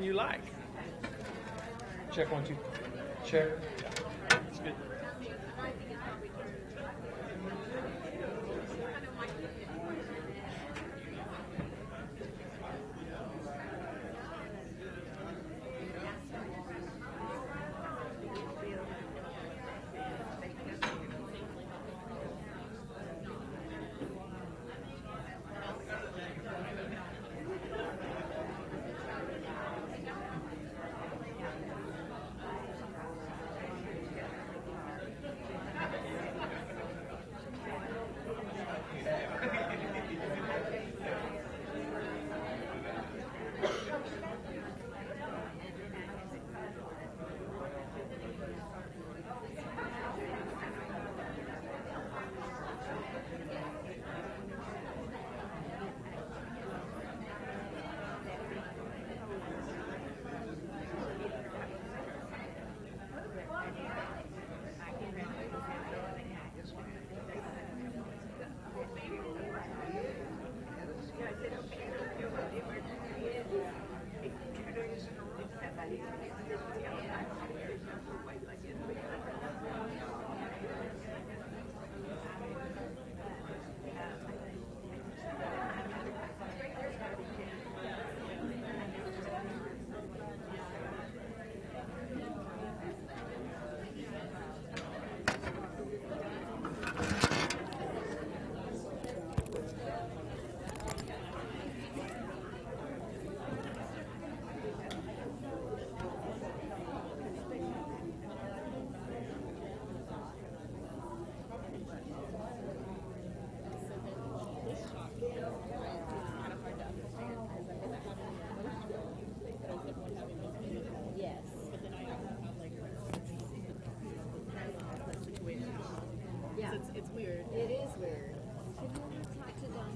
one you like. Check 1, 2. Check. Yeah, that's good. It's weird. It is weird. Can you talk to Donna?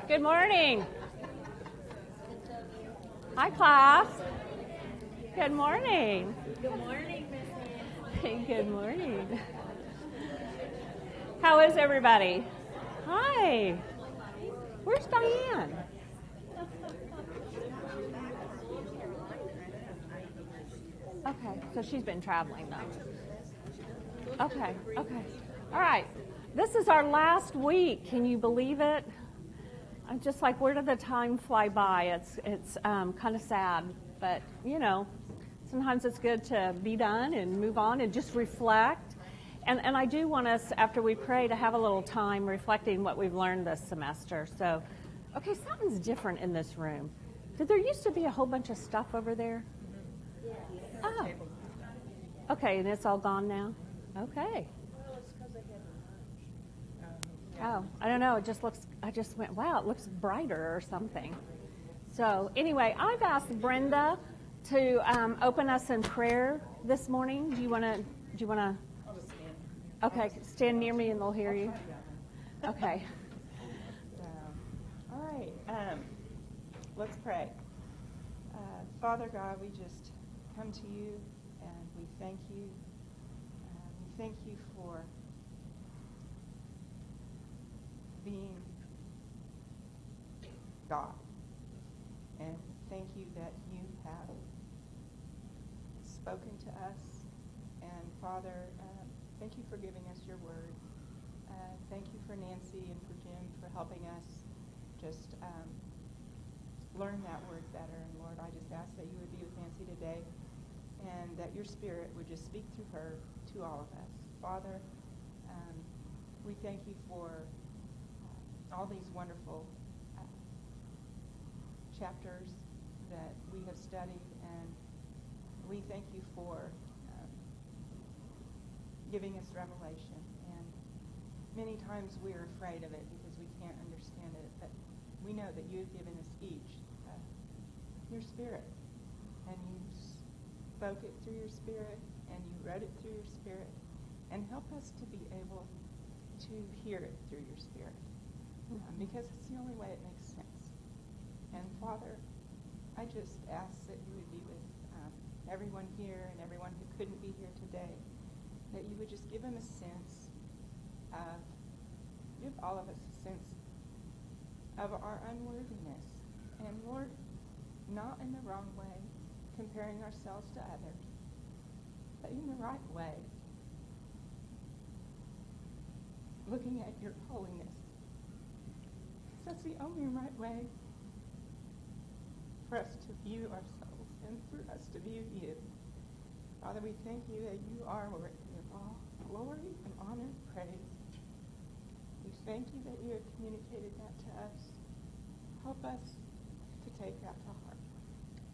Good morning. Hi, class. Good morning. Good morning, Miss Nancy. Good morning. How is everybody? Hi. Where's Diane? Okay, so she's been traveling though. Okay. All right. This is our last week. Can you believe it? I'm just like, where did the time fly by? It's kind of sad, but you know, sometimes it's good to be done and move on and just reflect. And I do want us, after we pray, to have a little time reflecting what we've learned this semester. So, okay, something's different in this room. Did there used to be a whole bunch of stuff over there? Oh. Okay, and it's all gone now? Okay. Oh, I don't know. It just looks, I just went, wow, it looks brighter or something. So anyway, I've asked Brenda to open us in prayer this morning. Do you want to? Okay, stand near me and they'll hear you. Okay. All right. Let's pray. Father God, we just come to you and we thank you. We thank you for being God. And thank you that you have spoken to us. And Father, thank you for giving us your word. Thank you for Nancy and for Jim for helping us just learn that word better. And Lord, I just ask that you would be with Nancy today, and that your Spirit would just speak through her to all of us. Father, we thank you for all these wonderful chapters that we have studied, and we thank you for giving us revelation. And many times we're afraid of it because we can't understand it, but we know that you've given us each your Spirit, and you spoke it through your Spirit, and you read it through your Spirit, and help us to be able to hear it through your Spirit, because it's the only way it makes sense. And Father, I just ask that you would be with everyone here and everyone who couldn't be here today, that you would just give them a sense of, give all of us a sense of our unworthiness. And Lord, not in the wrong way, comparing ourselves to others, but in the right way, looking at your holiness. That's the only right way for us to view ourselves and for us to view you. Father, we thank you that you are worthy of all glory and honor and praise. We thank you that you have communicated that to us. Help us to take that to heart.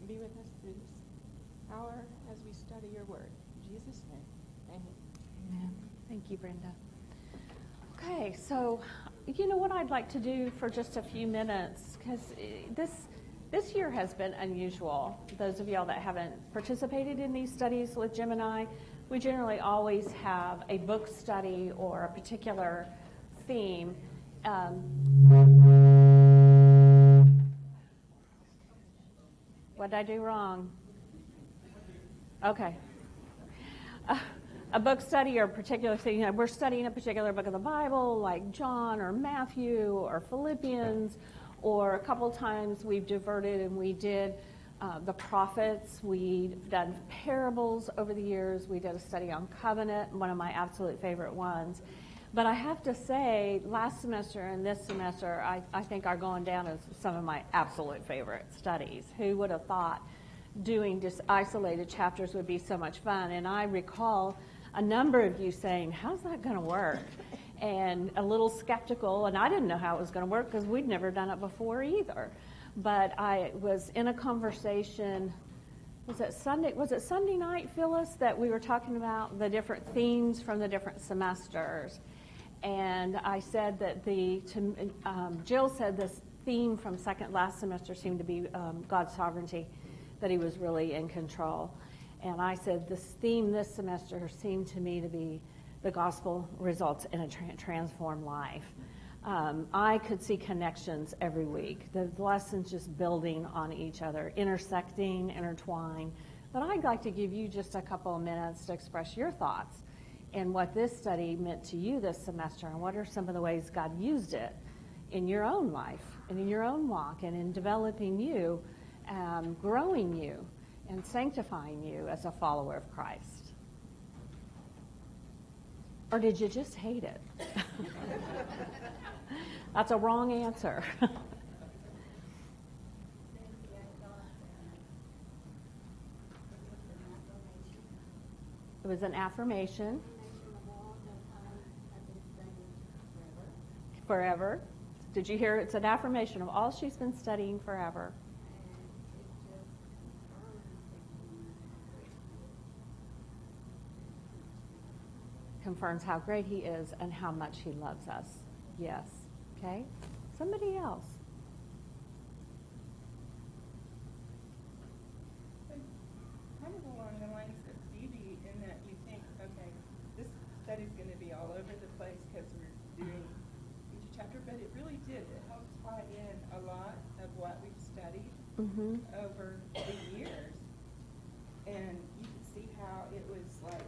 Be with us through this hour as we study your word. In Jesus' name, amen. Amen. Thank you, Brenda. Okay, so you know what I'd like to do for just a few minutes, because this year has been unusual. Those of y'all that haven't participated in these studies with Jim and I, we generally always have a book study or a particular theme. What did I do wrong? Okay. A book study or a particular thing. You know, we're studying a particular book of the Bible, like John or Matthew or Philippians, or a couple times we've diverted and we did the prophets. We've done parables over the years. We did a study on covenant, one of my absolute favorite ones. But I have to say, last semester and this semester, I think are going down as some of my absolute favorite studies. Who would have thought doing just isolated chapters would be so much fun? And I recall a number of you saying, how's that going to work? And a little skeptical, and I didn't know how it was going to work because we'd never done it before either. But I was in a conversation, was it Sunday night, Phyllis, that we were talking about the different themes from the different semesters. And I said that Jill said this theme from last semester seemed to be God's sovereignty, that he was really in control. And I said this theme this semester seemed to me to be the gospel results in a transformed life. I could see connections every week, the lessons just building on each other, intersecting, intertwined. But I'd like to give you just a couple of minutes to express your thoughts and what this study meant to you this semester, and what are some of the ways God used it in your own life and in your own walk and in developing you, growing you, and sanctifying you as a follower of Christ. Or did you just hate it? That's a wrong answer. It was an affirmation. Forever. Did you hear? It's an affirmation of all she's been studying forever. Confirms how great he is and how much he loves us. Yes. Okay? Somebody else. Kind of along the lines of Phoebe, in that you think, okay, this study's going to be all over the place because we're doing each chapter, but it really did. It helped tie in a lot of what we've studied over the years. And you could see how it was like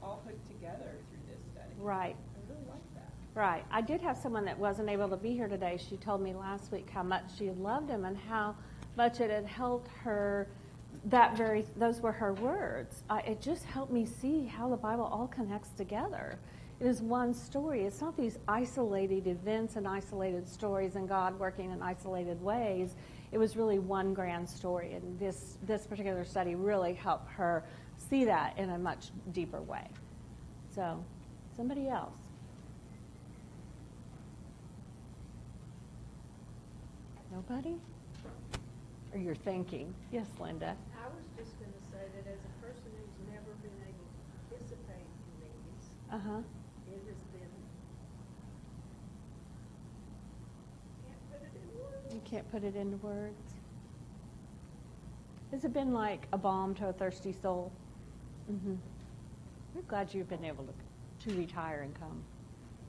all put together through this study. Right. I really like that. Right. I did have someone that wasn't able to be here today. She told me last week how much she had loved him and how much it had helped her. Those were her words. It just helped me see how the Bible all connects together It is one story. It's not these isolated events and isolated stories and God working in isolated ways. It was really one grand story, and this particular study really helped her see that in a much deeper way. So, somebody else. Nobody? Or you're thinking? Yes, Linda. I was just going to say that as a person who's never been able to participate in these, it has been, can't put it in words. You can't put it into words. Has it been like a balm to a thirsty soul? Mm-hmm. We're glad you've been able to retire and come.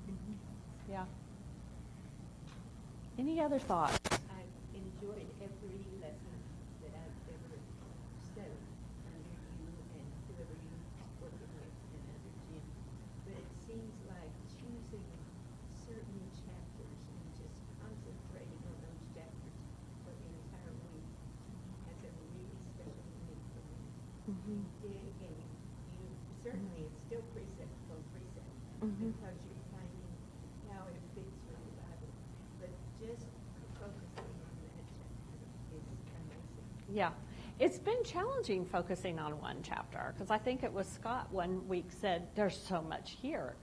Mm-hmm. Yeah. Any other thoughts? I've enjoyed every lesson that I've ever studied under you and whoever you're working with and under Jim. But it seems like choosing certain chapters and just concentrating on those chapters for the entire week has a really special meaning for me. Mm-hmm. And you certainly, it's still precept upon precept because you're finding how it fits with the Bible. But just focusing on that chapter is amazing. Yeah. It's been challenging focusing on one chapter because I think it was Scott one week said there's so much here.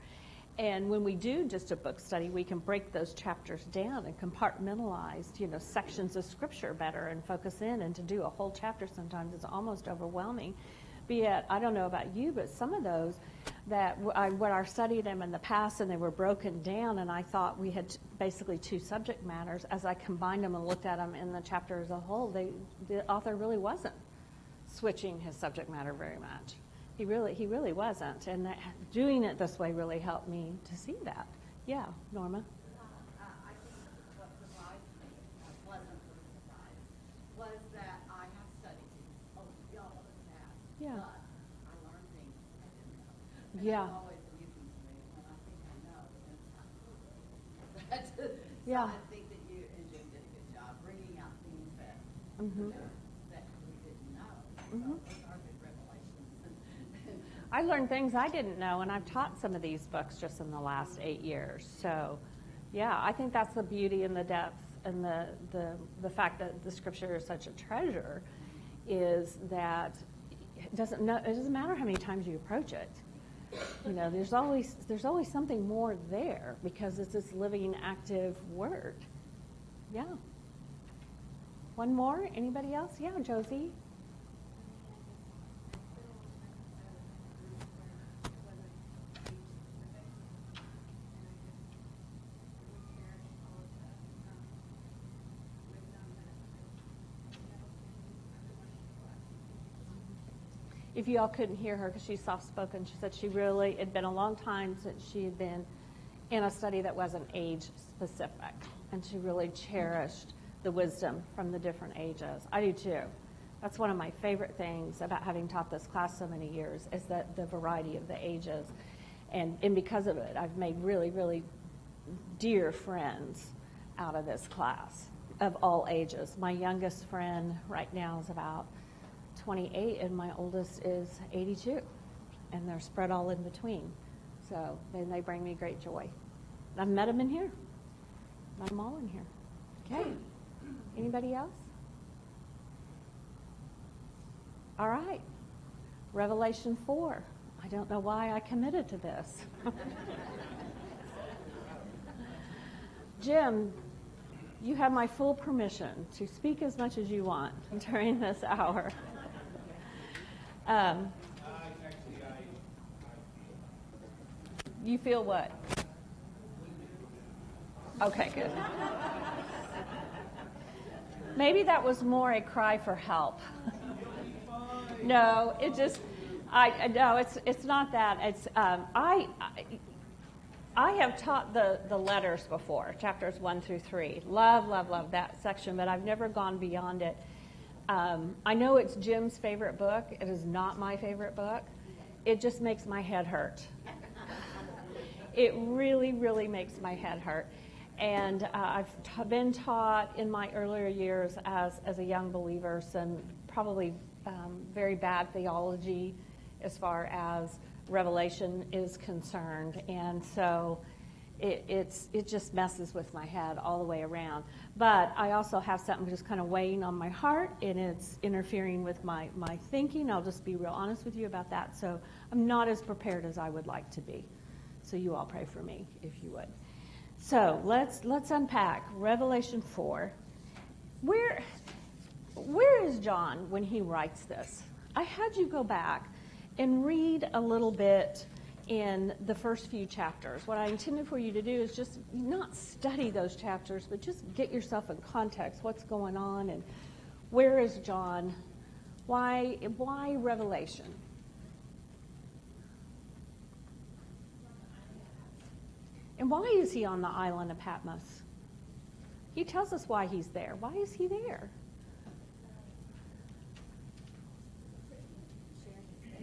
And when we do just a book study, we can break those chapters down and compartmentalize, sections of scripture better and focus in. And to do a whole chapter sometimes is almost overwhelming. But yet, I don't know about you, but some of those that when I studied them in the past and they were broken down and I thought we had basically two subject matters, as I combined them and looked at them in the chapter as a whole, the author really wasn't switching his subject matter very much. He really wasn't. And doing it this way really helped me to see that. Yeah, Norma? I think what surprised me, a pleasant surprise, was that I have studied y'all in the past, Yeah. but I learned things I didn't know. And Yeah. it's always amusing to me when I think I know, and it's not true. Yeah. So I think that you and Jim did a good job bringing out things that, Mm-hmm. that we didn't know. Mhm. So those are good revelations. I learned things I didn't know, and I've taught some of these books just in the last 8 years. So, yeah, I think that's the beauty and the depth and the fact that the Scripture is such a treasure is that it doesn't matter how many times you approach it. There's always something more there because it's this living, active Word. Yeah. One more? Anybody else? Yeah, Josie. If you all couldn't hear her because she's soft-spoken, she said it had been a long time since she had been in a study that wasn't age-specific, and she really cherished the wisdom from the different ages. I do too. That's one of my favorite things about having taught this class so many years is that the variety of the ages. And because of it, I've made really, really dear friends out of this class of all ages. My youngest friend right now is about 28, and my oldest is 82, and they're spread all in between. So they bring me great joy. I've met them in here. Met them all in here. Okay. Anybody else? All right. Revelation 4. I don't know why I committed to this. Jim, you have my full permission to speak as much as you want during this hour. You feel what? Okay, good. Maybe that was more a cry for help. No, no, it's not that. It's I have taught the letters before, chapters 1 through 3. Love that section, but I've never gone beyond it. I know it's Jim's favorite book. It is not my favorite book. It just makes my head hurt. It really, really makes my head hurt. And I've been taught in my earlier years as a young believer some probably very bad theology as far as Revelation is concerned. And so it just messes with my head all the way around. But I also have something just kind of weighing on my heart, and it's interfering with my thinking. I'll just be real honest with you about that. So I'm not as prepared as I would like to be. So you all pray for me, if you would. So let's unpack Revelation 4. Where is John when he writes this? I had you go back and read a little bit in the first few chapters. What I intended for you to do is just not study those chapters, but just get yourself in context, what's going on, and where is John? Why Revelation? And why is he on the island of Patmos? He tells us why he's there. Why is he there?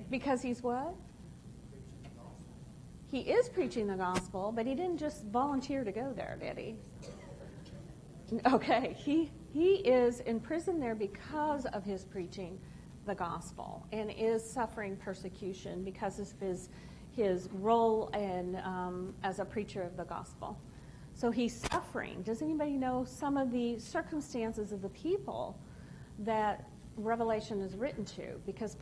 Because he's what? He is preaching the gospel, but he didn't just volunteer to go there, did he? Okay, he is in prison there because of his preaching the gospel and is suffering persecution because of his role as a preacher of the gospel. So he's suffering. Does anybody know some of the circumstances of the people that Revelation is written to? Because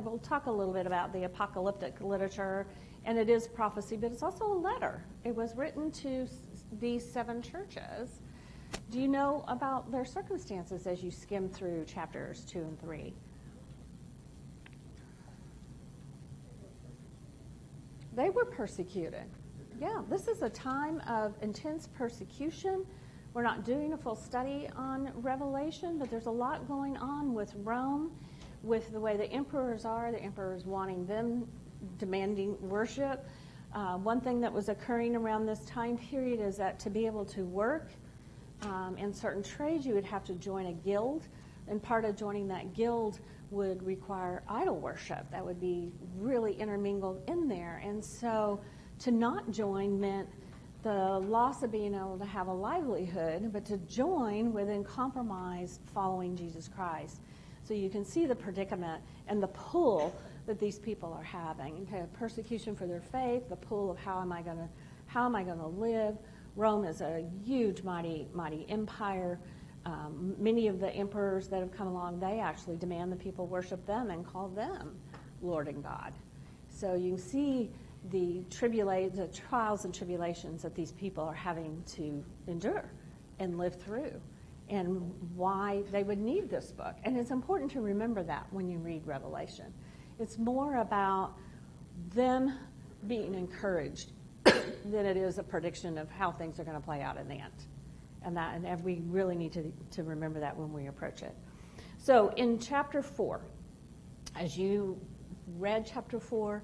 we'll talk a little bit about the apocalyptic literature, and it is prophecy, but it's also a letter. It was written to these 7 churches. Do you know about their circumstances as you skim through chapters 2 and 3? They were persecuted. Yeah, this is a time of intense persecution. We're not doing a full study on Revelation, but there's a lot going on with Rome, with the way the emperors are, the emperors wanting them, demanding worship. One thing that was occurring around this time period is that to be able to work in certain trades, you would have to join a guild, and part of joining that guild would require idol worship. That would be really intermingled in there. And so to not join meant the loss of being able to have a livelihood, but to join would then compromise following Jesus Christ. So you can see the predicament and the pull that these people are having. Okay, persecution for their faith, the pull of how am I going to live. Rome is a huge, mighty empire. Many of the emperors that have come along, they actually demand the people worship them and call them Lord and God. So you can see the trials and tribulations that these people are having to endure and live through, and why they would need this book. And it's important to remember that when you read Revelation. It's more about them being encouraged than it is a prediction of how things are going to play out in the end. And we really need to remember that when we approach it. So in chapter 4, as you read chapter 4,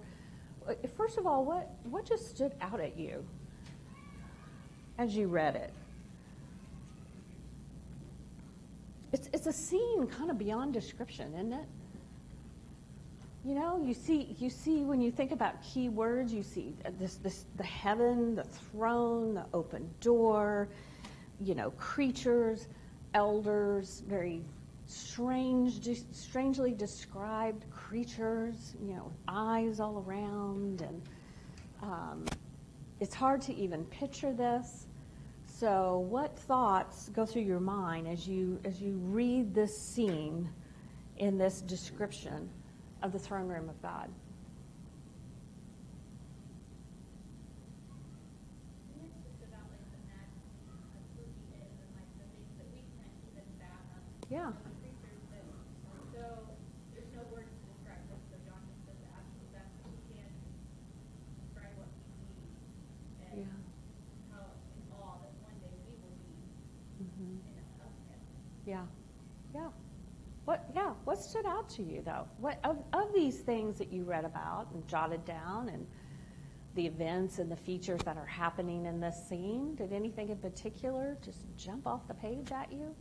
first of all, what just stood out at you as you read it? It's a scene kind of beyond description, isn't it? You know, you see when you think about key words, you see the heaven, the throne, the open door, you know, creatures, elders, very strangely described creatures, you know, eyes all around, and it's hard to even picture this. So what thoughts go through your mind as you read this scene in this description of the throne room of God? Yeah. So there's no words to describe this. So John just says the absolute best that he can describe what he sees and how in awe that one day we will be in of him. Yeah. What stood out to you though? What of these things that you read about and jotted down, and the events and the features that are happening in this scene? Did anything in particular just jump off the page at you?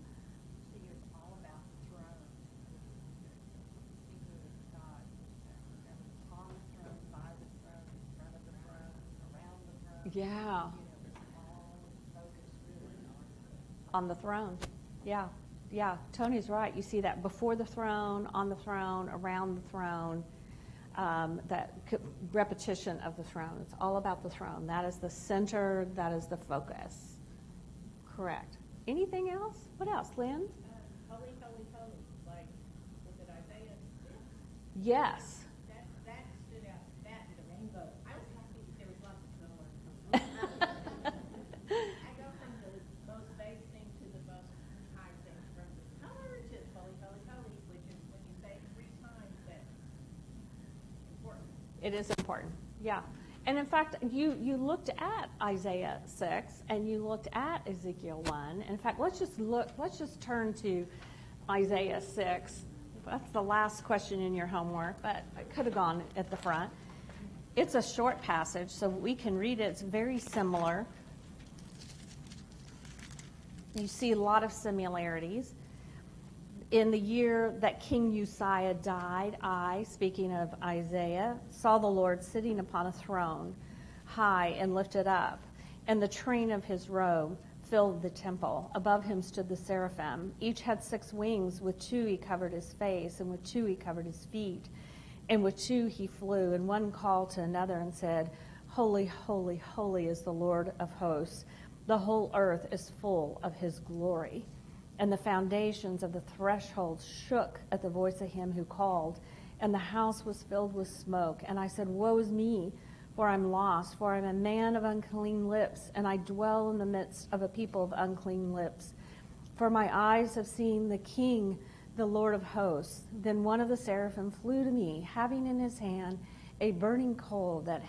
Yeah. On the throne. Yeah. Tony's right. You see that before the throne, on the throne, around the throne. repetition of the throne. It's all about the throne. That is the center. That is the focus. Correct. Anything else? What else, Lynn? Holy, holy, holy. Like, was it Isaiah 6? Yes. That stood out. That and the rainbow. I was happy that there was lots of color. I go from the most base thing to the most high thing, from the color to holy, holy, holy, which is when you say it 3 times, that's important. It is important. Yeah. And in fact, you looked at Isaiah 6 and you looked at Ezekiel 1. In fact, let's just turn to Isaiah 6. That's the last question in your homework, but it could have gone at the front. It's a short passage, so we can read it. It's very similar. You see a lot of similarities. In the year that King Uzziah died, I, speaking of Isaiah, saw the Lord sitting upon a throne, high and lifted up, and the train of his robe filled the temple. Above him stood the seraphim. Each had 6 wings. With 2 he covered his face, and with 2 he covered his feet, and with 2 he flew. And one called to another and said, Holy, holy, holy is the Lord of hosts. The whole earth is full of his glory. And the foundations of the threshold shook at the voice of him who called, and the house was filled with smoke. And I said, Woe is me, for I'm lost, for I'm a man of unclean lips, and I dwell in the midst of a people of unclean lips. For my eyes have seen the King, the Lord of hosts. Then one of the seraphim flew to me, having in his hand a burning coal that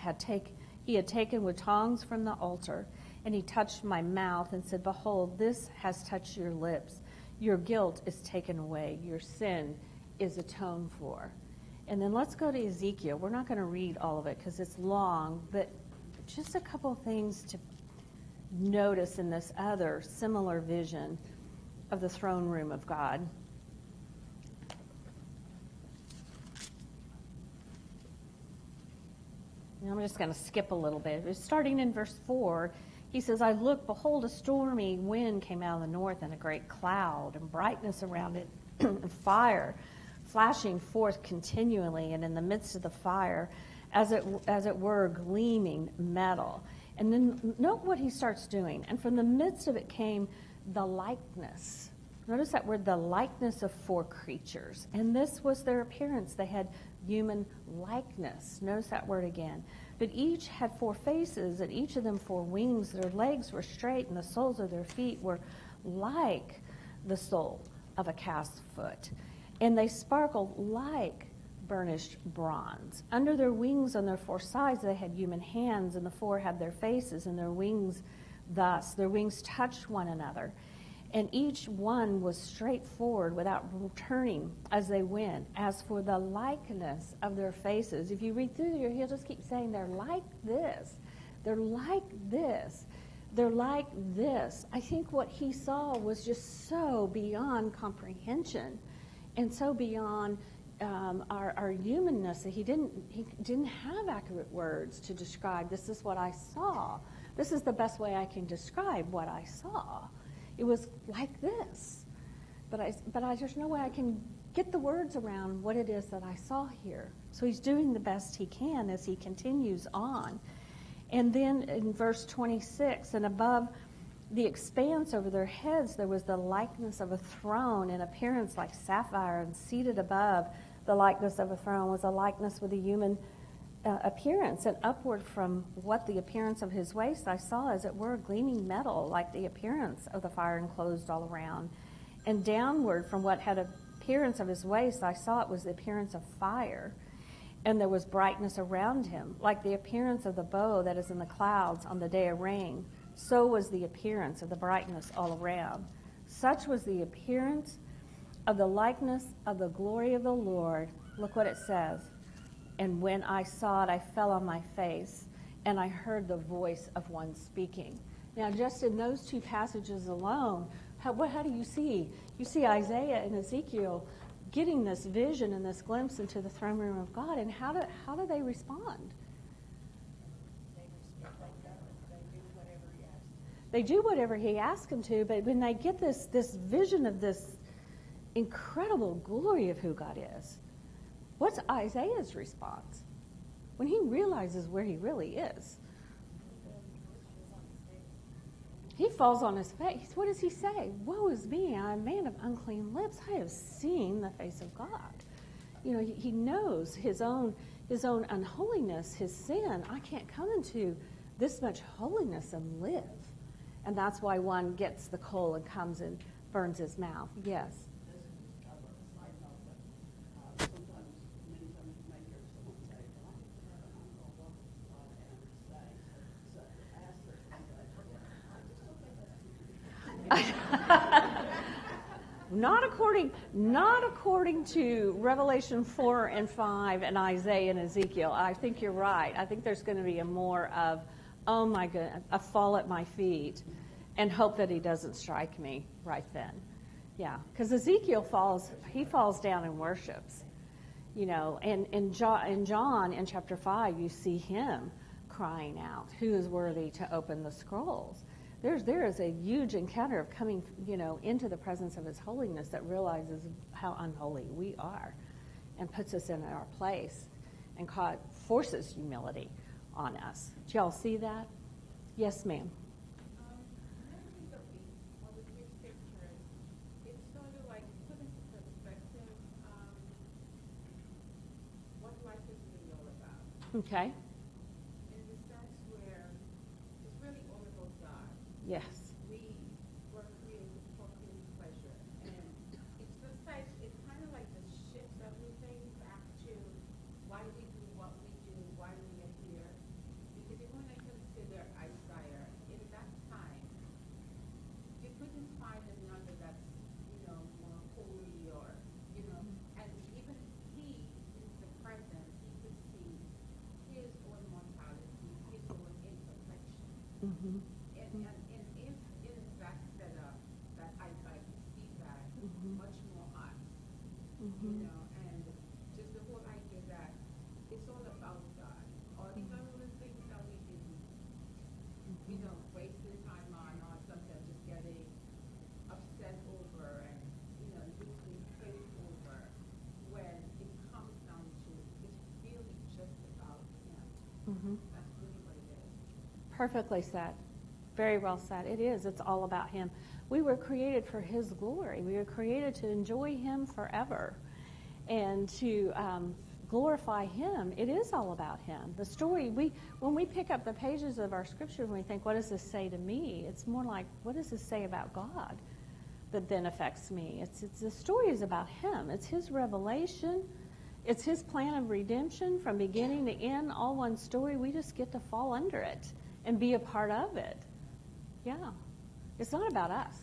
he had taken with tongs from the altar. And he touched my mouth and said, Behold, this has touched your lips. Your guilt is taken away. Your sin is atoned for. And then let's go to Ezekiel. We're not going to read all of it because it's long, but just a couple of things to notice in this other similar vision of the throne room of God. Now I'm just going to skip a little bit. Starting in verse 4, he says, I looked, behold, a stormy wind came out of the north, and a great cloud, and brightness around it, and fire flashing forth continually, and in the midst of the fire, as it were, gleaming metal. And then note what he starts doing. And from the midst of it came the likeness. Notice that word, the likeness of 4 creatures. And this was their appearance. They had human likeness. Notice that word again. But each had 4 faces, and each of them 4 wings. Their legs were straight, and the soles of their feet were like the sole of a calf's foot. And they sparkled like burnished bronze. Under their wings on their 4 sides they had human hands, and the 4 had their faces, and their wings thus. Their wings touched one another. And each one was straightforward without turning as they went. As for the likeness of their faces, if you read through here, he'll just keep saying they're like this. They're like this. They're like this. I think what he saw was just so beyond comprehension and so beyond our humanness that he didn't have accurate words to describe. This is what I saw. This is the best way I can describe what I saw. It was like this, but there's no way I can get the words around what it is that I saw here. So he's doing the best he can as he continues on. And then in verse 26, and above the expanse over their heads, there was the likeness of a throne in appearance like sapphire, and seated above the likeness of a throne was a likeness with a human appearance, and upward from what the appearance of his waist I saw, as it were, gleaming metal, like the appearance of the fire enclosed all around. And downward from what had appearance of his waist I saw it was the appearance of fire. And there was brightness around him, like the appearance of the bow that is in the clouds on the day of rain. So was the appearance of the brightness all around. Such was the appearance of the likeness of the glory of the Lord. Look what it says. And when I saw it, I fell on my face, and I heard the voice of one speaking. Now, just in those 2 passages alone, how do you see? You see Isaiah and Ezekiel getting this vision and this glimpse into the throne room of God, and how do they respond? They do whatever he asks them to, but when they get this vision of this incredible glory of who God is, what's Isaiah's response when he realizes where he really is? He falls on his face. What does he say? Woe is me, I'm a man of unclean lips. I have seen the face of God. You know, he knows his own unholiness, his sin. I can't come into this much holiness and live. And that's why one gets the coal and comes and burns his mouth. Yes. Not according to Revelation 4 and 5 and Isaiah and Ezekiel. I think you're right. I think there's going to be a more of, oh my goodness, a fall at my feet and hope that he doesn't strike me right then. Yeah, because Ezekiel falls down and worships. You know, and in John in chapter 5, you see him crying out, who is worthy to open the scrolls? There is a huge encounter of coming, you know, into the presence of his holiness that realizes how unholy we are and puts us in our place and forces humility on us. Do y'all see that? Yes, ma'am. It's sort of like put into perspective what life is really all about. Okay. In the sense where it's really all about God. Yes. We were created for His pleasure, and it's just like it kind of like just shifts everything back to why we do what we do, why we are here. Because if when I consider Isaiah in that time, you couldn't find another that's more holy or and even he in the presence he could see his own mortality, his own imperfection. Mm-hmm. And if in that setup that I can see that much more us, and just the whole idea that it's all about God. All these other things that we do, wasting time on or sometimes just getting upset over and, losing faith over when it comes down to it's really just about Him. Mm-hmm. That's really what it is. Perfectly said. Very well said. It is. It's all about him. We were created for his glory. We were created to enjoy him forever and to glorify him. It is all about him. The story, when we pick up the pages of our scripture and we think, what does this say to me? It's more like, what does this say about God that then affects me? It's the story is about him. It's his revelation. It's his plan of redemption from beginning to end, all one story. We just get to fall under it and be a part of it. Yeah. It's not about us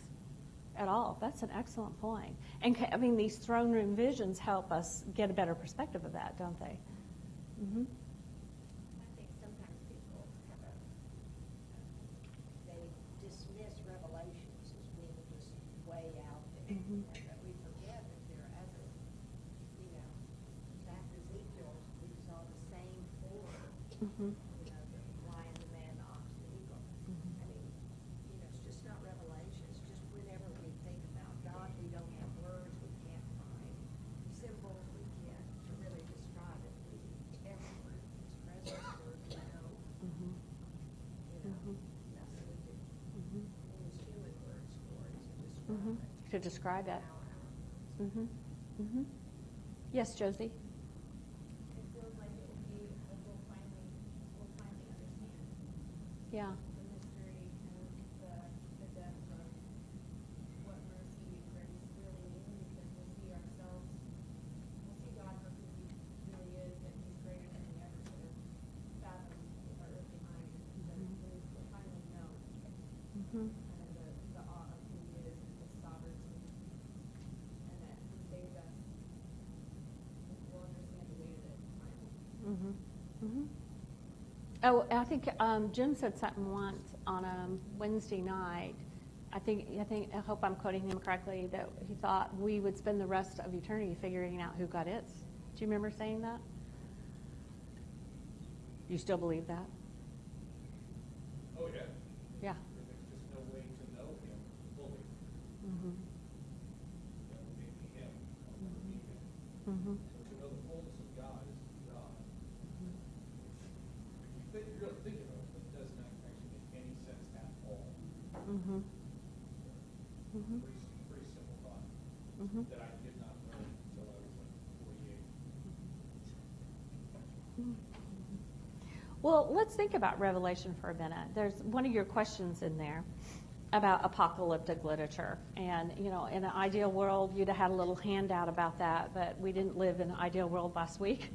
at all. That's an excellent point. And these throne room visions help us get a better perspective of that, don't they? Mm-hmm. I think sometimes people they dismiss revelations as being just way out there. Mm-hmm. But we forget that there are other, back to Ezekiel, we saw the same four, Mm-hmm. the lion, the man, the ox, the eagle. Mm-hmm. I mean, it's just not revelation. It's just whenever we think about God, we don't have words, we can't find symbols, we can't to really describe it. Every word is present, word we know. Mm-hmm. Mm-hmm. That's what we do. Mm-hmm. We use human words for it to describe Mm-hmm. it. To describe it. Our words. Mm-hmm. Mm-hmm. Yes, Josie? It feels like it will be, we'll finally understand Yeah. the mystery and the depth of what mercy and grace really mean, because we'll see ourselves, we'll see God for who He really is, and He's greater than we ever could have fathomed with our earthly mind. Because we'll finally know Mm-hmm. kind of the awe of who He is, His sovereignty, and that He saved us. We'll understand the weight of it finally. Mm-hmm. Mm-hmm. Oh, I think Jim said something once on a Wednesday night. I hope I'm quoting him correctly, that he thought we would spend the rest of eternity figuring out who God is. Do you remember saying that? Do you still believe that? Oh, yeah. Yeah. There's just no way to know him fully. Mm-hmm. That would be him. That would be him. Mm-hmm. So to know the fullness of God Well, let's think about Revelation for a minute. There's one of your questions in there about apocalyptic literature. And, you know, in an ideal world, you'd have had a little handout about that, but we didn't live in an ideal world last week.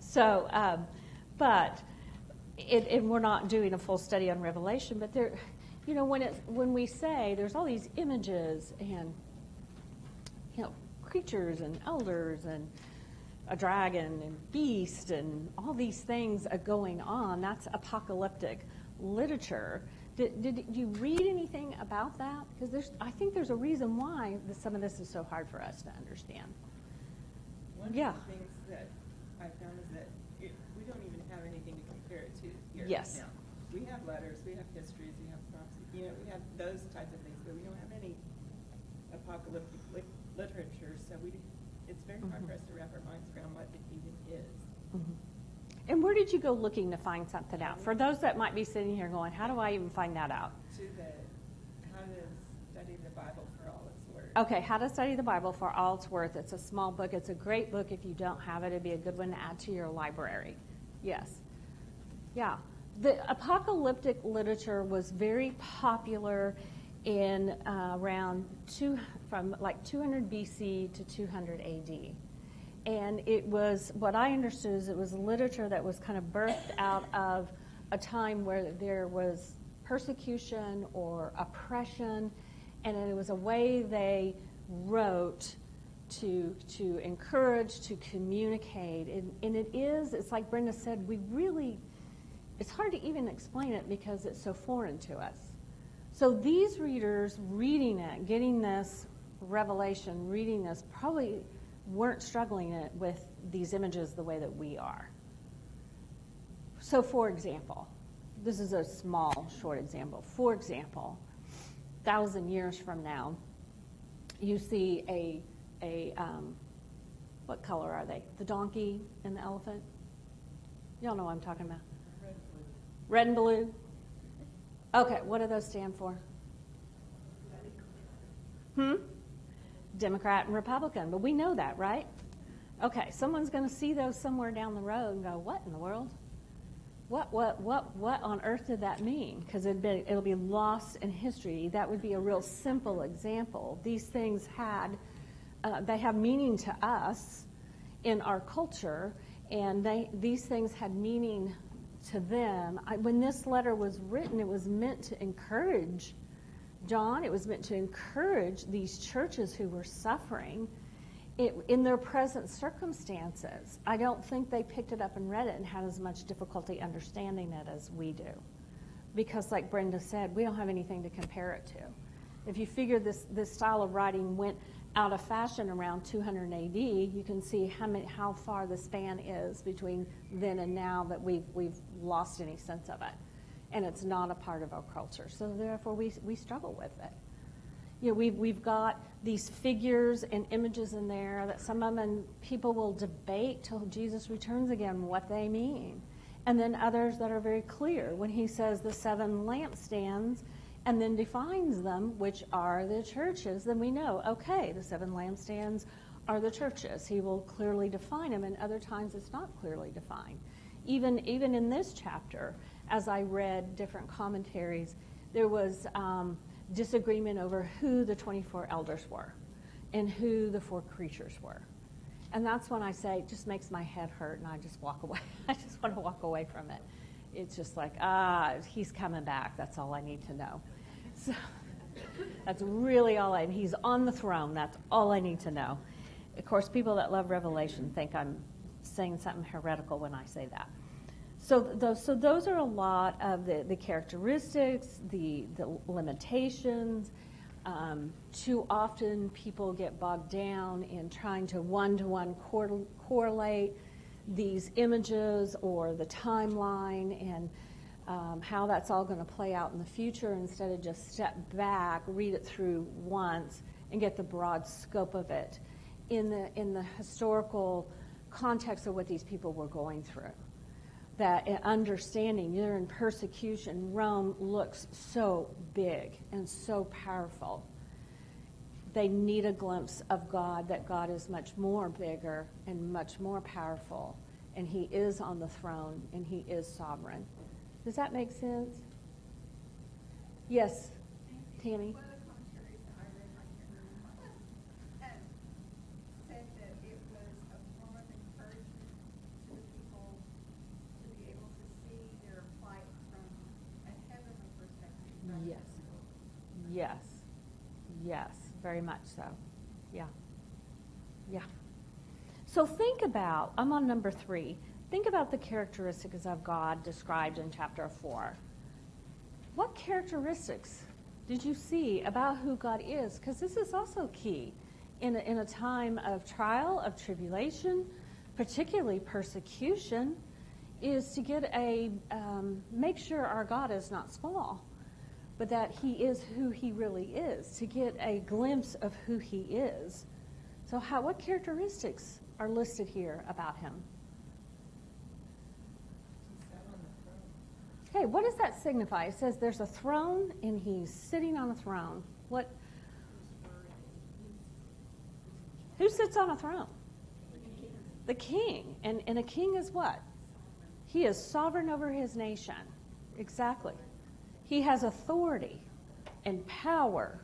So, and we're not doing a full study on Revelation, but there, you know, when we say there's all these images and, you know, creatures and elders and a dragon and beast and all these things are going on, that's apocalyptic literature. Did you read anything about that? Because I think there's a reason why some of this is so hard for us to understand. One of the things that I found is that we don't even have anything to compare it to here. Yes. Now, we have letters, we have histories, we have prophecy, you know, we have those types of things, but we don't have any apocalyptic literature, so it's very hard for us to wrap our minds around what it even is. Mm-hmm. And where did you go looking to find something out? For those that might be sitting here going, how do I even find that out? How to study the Bible for all its worth. Okay, How to Study the Bible for All It's Worth. It's a small book. It's a great book. If you don't have it, it'd be a good one to add to your library. Yes. Yeah. The apocalyptic literature was very popular in from like 200 BC to 200 AD. And it was, what I understood is it was literature that was kind of birthed out of a time where there was persecution or oppression, and it was a way they wrote to encourage, to communicate. And it's like Brenda said, it's hard to even explain it because it's so foreign to us. So these readers reading it, getting this revelation, reading this, probably weren't struggling it with these images the way that we are. So for example, this is a small, short example. For example, 1,000 years from now, you see what color are they? The donkey and the elephant? Y'all know what I'm talking about. Red and blue. Okay, what do those stand for? Democrat and Republican, but we know that, right? Okay, someone's going to see those somewhere down the road and go, what in the world? What on earth did that mean? Because it'll be lost in history. That would be a real simple example. These things they have meaning to us in our culture, and these things had meaning to them. When this letter was written, it was meant to encourage John. It was meant to encourage these churches who were suffering in their present circumstances. I don't think they picked it up and read it and had as much difficulty understanding it as we do. Because like Brenda said, we don't have anything to compare it to. If you figure this style of writing went out of fashion around 200 AD, you can see how far the span is between then and now that we've lost any sense of it. And it's not a part of our culture. So therefore, we struggle with it. You know, we've got these figures and images in there that some of them people will debate till Jesus returns again what they mean. And then others that are very clear when he says the 7 lampstands and then defines them, which are the churches, then we know, okay, the 7 lampstands are the churches. He will clearly define them, and other times it's not clearly defined. Even in this chapter, as I read different commentaries, there was disagreement over who the 24 elders were and who the 4 creatures were. And that's when I say it just makes my head hurt and I just walk away. I just want to walk away from it. It's just like, he's coming back. That's all I need to know. So that's really all he's on the throne. That's all I need to know. Of course, people that love Revelation think I'm saying something heretical when I say that. So those are a lot of the characteristics, the limitations. Too often people get bogged down in trying to one-to-one correlate these images or the timeline and how that's all going to play out in the future instead of just step back, read it through once, and get the broad scope of it in the historical context of what these people were going through. That understanding you're in persecution, Rome looks so big and so powerful. They need a glimpse of God, that God is much more bigger and much more powerful and he is on the throne, and he is sovereign. Does that make sense? Yes, Tammy? One of the commentaries that I read, I can't remember, said that it was a form of encouragement to the people to be able to see their plight from a heavenly perspective. rather Yes. than- Yes. Yes, very much so. Yeah. Yeah. So think about, I'm on number 3. Think about the characteristics of God described in chapter 4. What characteristics did you see about who God is? Because this is also key in a time of trial, of tribulation, particularly persecution, is to get make sure our God is not small, but that he is who he really is, to get a glimpse of who he is. So what characteristics are listed here about him? Okay, what does that signify? It says there's a throne and he's sitting on a throne. Who sits on a throne? The king. And a king is what? He is sovereign over his nation. Exactly. He has authority and power.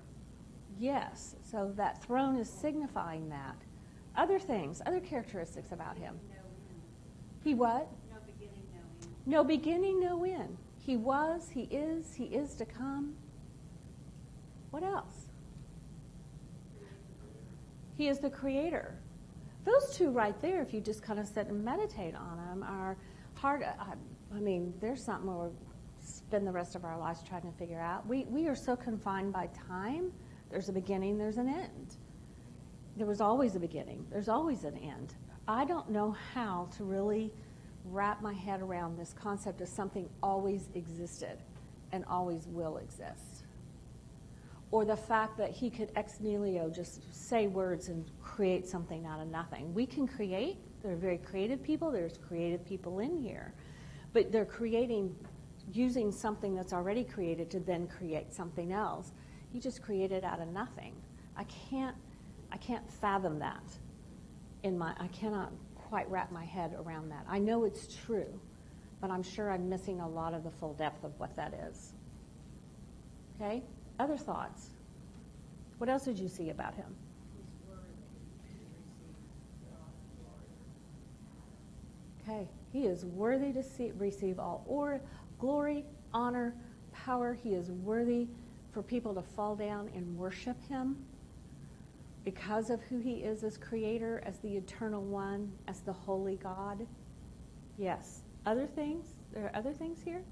Yes, so that throne is signifying that. Other things, other characteristics about him. He what? No beginning, no end. No beginning, no end. He was, he is to come. What else? He is the creator. Those two right there, if you just kind of sit and meditate on them, are hard. I mean, there's something we'll spend the rest of our lives trying to figure out. We are so confined by time. There's a beginning, there's an end. There was always a beginning. There's always an end. I don't know how to really wrap my head around this concept of something always existed and always will exist. Or the fact that he could ex nihilo just say words and create something out of nothing. We can create. There are very creative people. There's creative people in here. But they're creating, using something that's already created to then create something else. He just created out of nothing. I can't fathom that. I cannot quite wrap my head around that. I know it's true, but I'm sure I'm missing a lot of the full depth of what that is. Okay? Other thoughts? What else did you see about him? Okay. He is worthy to receive all glory, honor, power. He is worthy for people to fall down and worship him because of who he is as creator, as the eternal one, as the holy God. Yes. Other things? There are other things here?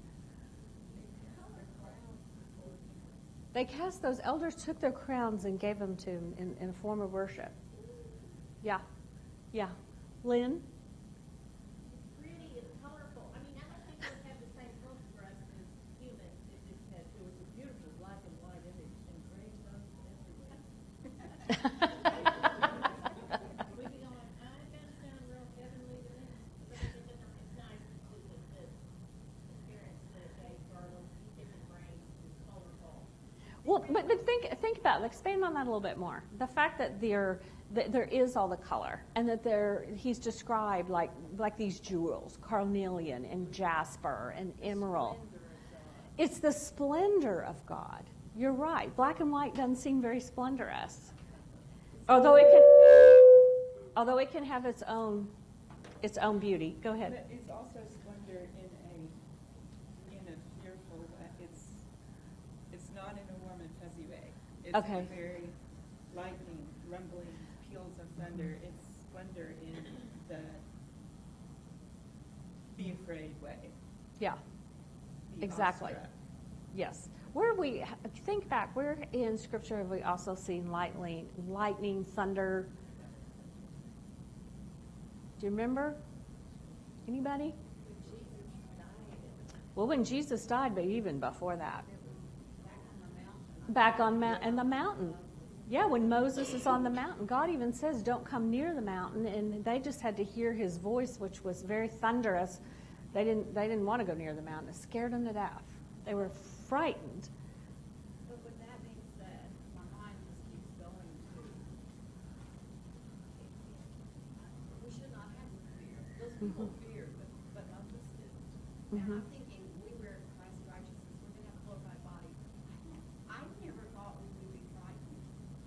They cast those elders, took their crowns and gave them to him in a form of worship. Yeah. Yeah. Lynn? Pretty and colorful. I mean, I don't think it would have the same look for us as humans. It was a beautiful black and white image and gray bones everywhere. We'd be going, that doesn't sound real heavenly to me. But it's nice to see the appearance that they for those different brains is colorful. Well, but think about it. Expand on that a little bit more. The fact that there is all the color, and that he's described like these jewels, carnelian and jasper and emerald. It's the splendor of God. You're right. Black and white doesn't seem very splendorous, although it can have its own beauty. Go ahead. But it's also splendor in a fearful way. It's not in a warm and fuzzy way. It's Okay. a very lightning, rumbling peals of thunder. It's splendor in the be afraid way. Yeah. Be Exactly. awestruck. Yes. Think back, where in Scripture have we also seen lightning, thunder? Do you remember? Anybody? Well, when Jesus died, but even before that. Back on the mountain. Yeah, when Moses is on the mountain, God even says, don't come near the mountain, and they just had to hear his voice, which was very thunderous. They didn't want to go near the mountain. It scared them to death. They were frightened. But with that being said, my mind just keeps going to, we should not have fear. Those People fear, but others didn't. And I'm thinking, we wear Christ's righteousness, we're going to have a glorified body. I never thought we would be frightened,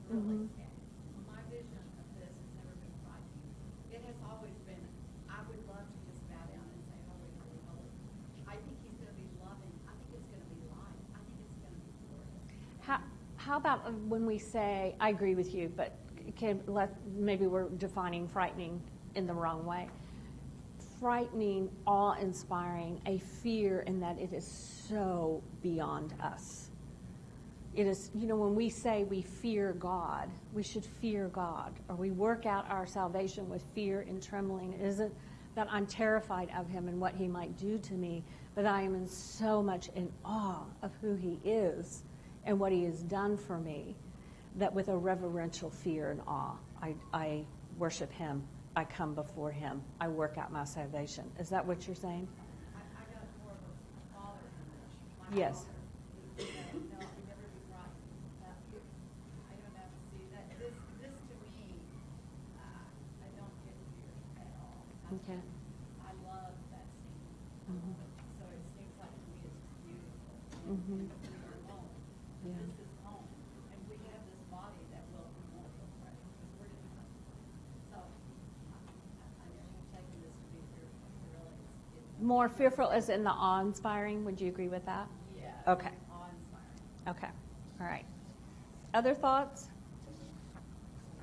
really. And my vision of this has never been frightening. It has always been, I would love to just bow down and say, holy, holy, holy. I think he's going to be loving. I think it's going to be light. I think it's going to be glorious. How about when we say, I agree with you, but maybe we're defining frightening in the wrong way. Frightening, awe-inspiring, a fear in that it is so beyond us. It is, when we say we fear God, we should fear God, or we work out our salvation with fear and trembling. It isn't that I'm terrified of him and what he might do to me, but I am in so much in awe of who he is and what he has done for me, that with a reverential fear and awe, I worship him. I come before him. I work out my salvation. Is that what you're saying? I got more of a father image. Yes. Father, no, I would never be frightened. I don't know. See, this to me, I don't get fear at all. Okay. I love that scene. Mhm. So it seems like to me it's beautiful. Mhm. And we are home. Yeah. This is home. And we have this body that we won't feel pressure because we're going to have. So I know you've taken this to be fearful. Really, it's More fearful is in the awe-inspiring. Would you agree with that? yeah. Okay. Awe-inspiring. Okay. All right. Other thoughts?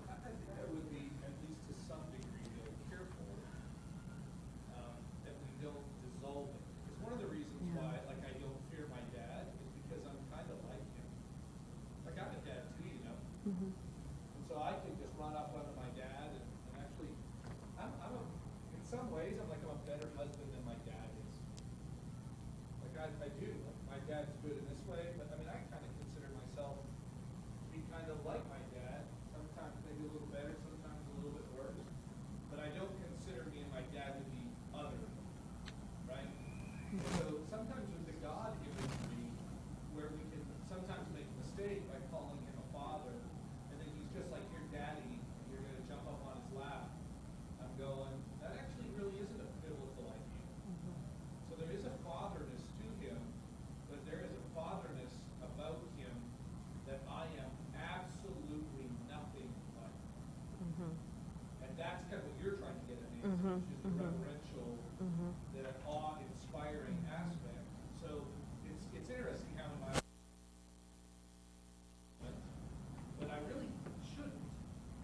I think I would be, at least to some degree, though, careful that we don't dissolve it. Because one of the reasons why, like, I don't fear my dad is because I'm kind of like him. Like, I'm a dad too, Mm-hmm. And so I can just run up onto my dad and actually, in some ways, I'm a better husband than my dad is. Like, I do. My dad's good in this way, but I kind of consider myself to be kind of like my dad. Sometimes maybe a little better, sometimes a little bit worse. But I don't consider me and my dad to be other, right? So sometimes with the God imagery, where we can sometimes make a mistake by calling him a father, and then he's just like your daddy, and you're going to jump up on his lap. I'm going, that actually really isn't a biblical idea. So there is a fatherness to him, but there is a fatherness about him that I am absolutely nothing like. And that's kind of what you're trying to get at, Nancy, which is the reverential, the awe-inspiring aspect. So it's interesting how in my but I really shouldn't,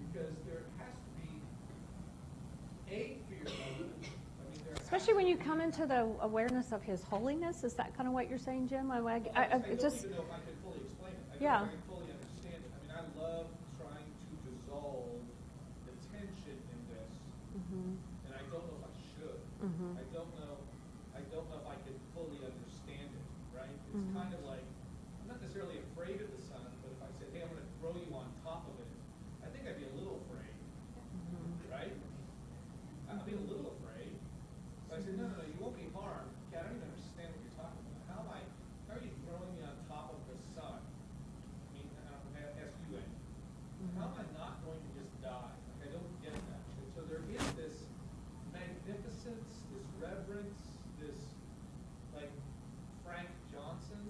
because there has to be a fear of it. There Especially when you come into the awareness of his holiness. Is that kind of what you're saying, Jim? I don't even know if I can fully explain it. I don't know if I can fully understand it. I love trying to dissolve the tension in this, and I don't know if I should. I don't know if I can fully understand it, right? It's kind of like, I'm not necessarily afraid of the sun, but if I said, hey, I'm going to throw you on top of it, I think I'd be a little afraid, right? I'd be a little afraid. So I said, no, you won't be harmed. Okay, I don't even understand what you're talking about. How are you throwing me on top of the sun? I'll ask you, Andy. How am I not going to just die? Like, I don't get that. And so there is this magnificence, this reverence, this, like, Frank Johnson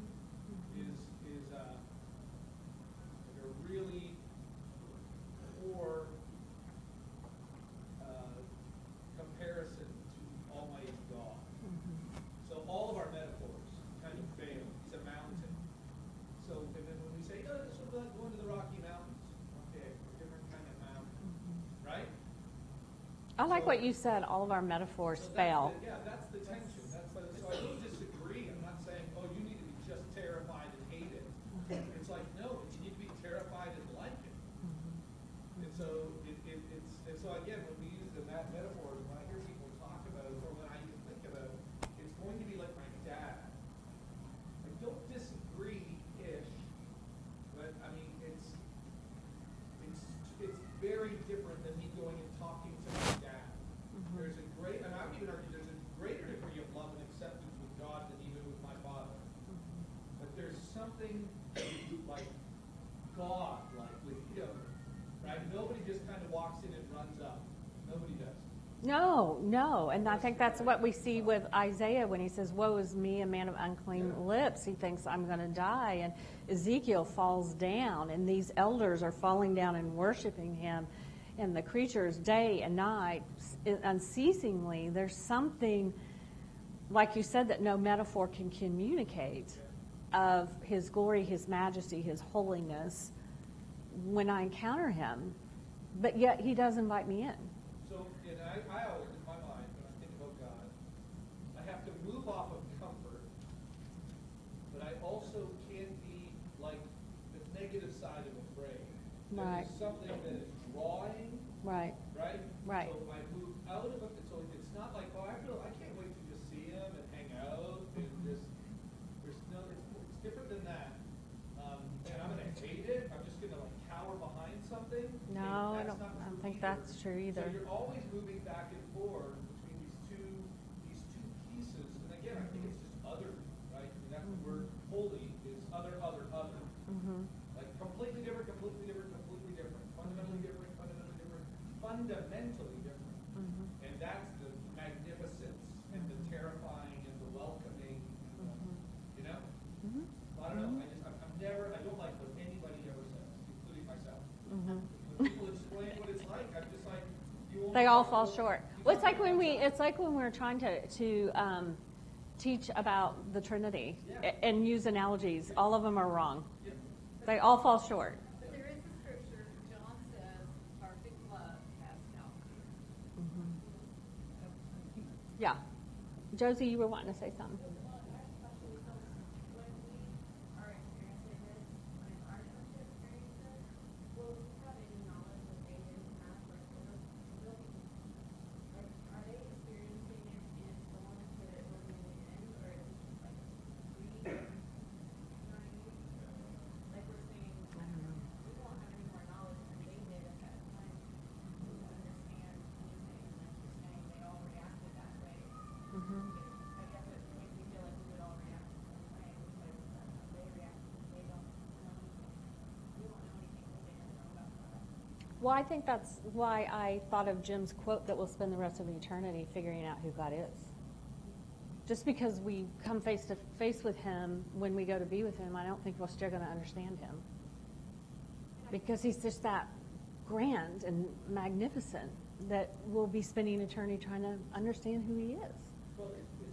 is like a really poor comparison to Almighty God. So all of our metaphors kind of fail. He's a mountain. So and then when we say, oh, this will like going to the Rocky Mountains, okay, a different kind of mountain, right? I like what you said. All of our metaphors fail. That's the tension. So I don't disagree. I'm not saying, oh, you need to be just terrified and hate it. It's like, no, you need to be terrified and like it. And so and so again, when we use the metaphors, when I hear people talk about it, or when I even think about it, it's going to be like my dad. I don't disagree-ish, but it's very different than me going and talking to my dad. There's a great, and I would even argue there's a greater degree of love and acceptance with God than even with my father. But there's something like God-like with him, right? Nobody just kind of walks in and runs up. No. And I think that's what we see with Isaiah when he says, woe is me, a man of unclean lips. He thinks I'm going to die. And Ezekiel falls down, and these elders are falling down and worshiping him. And the creatures, day and night, unceasingly, there's something, like you said, that no metaphor can communicate of his glory, his majesty, his holiness when I encounter him. But yet he does invite me in. So, and I always, in my mind, when I think about God, I have to move off of comfort, but I also can't be like the negative side of afraid. Right. There's something that is drawing, Right. right? Right. So I move out of it, so it's not like, oh, I can't wait to just see him and hang out and just, there's no, it's different than that. And I'm going to hate it. I'm just going to like cower behind something. No, I That's don't not true think either. that's true either. So you're always moving back and forth between these two pieces. And again, I think it's just other, right? I mean, that's the word holy is other. Mm-hmm. Like completely different, fundamentally different. Mm-hmm. And that's the magnificence and the terrifying and the welcoming, and the, you know? Mm-hmm. I don't know. I don't like what anybody ever says, including myself. Mm-hmm. When people explain what it's like, I'm just like, you won't. They all fall short. Well, it's like when we're trying to teach about the Trinity and use analogies. All of them are wrong. They all fall short. But there is a scripture, John says, perfect love casts out fear. Yeah. Josie, you were wanting to say something. When we are experiencing this, when our church experiences, will we have any knowledge that they didn't have, or will like, are they experiencing it in the ones that it will be in the end, or is it just like we, you know what I mean? Like we're saying, we won't have any more knowledge than they did at that time to understand anything, and like you're saying, they all reacted that way. I guess it makes me feel like we would all react the same way, because that's how they react, they don't know anything. We won't know anything that they never know about God. Well, I think that's why I thought of Jim's quote that we'll spend the rest of eternity figuring out who God is. Just because we come face to face with him when we go to be with him, I don't think we're still going to understand him. Because he's just that grand and magnificent that we'll be spending eternity trying to understand who he is. Well, it's good.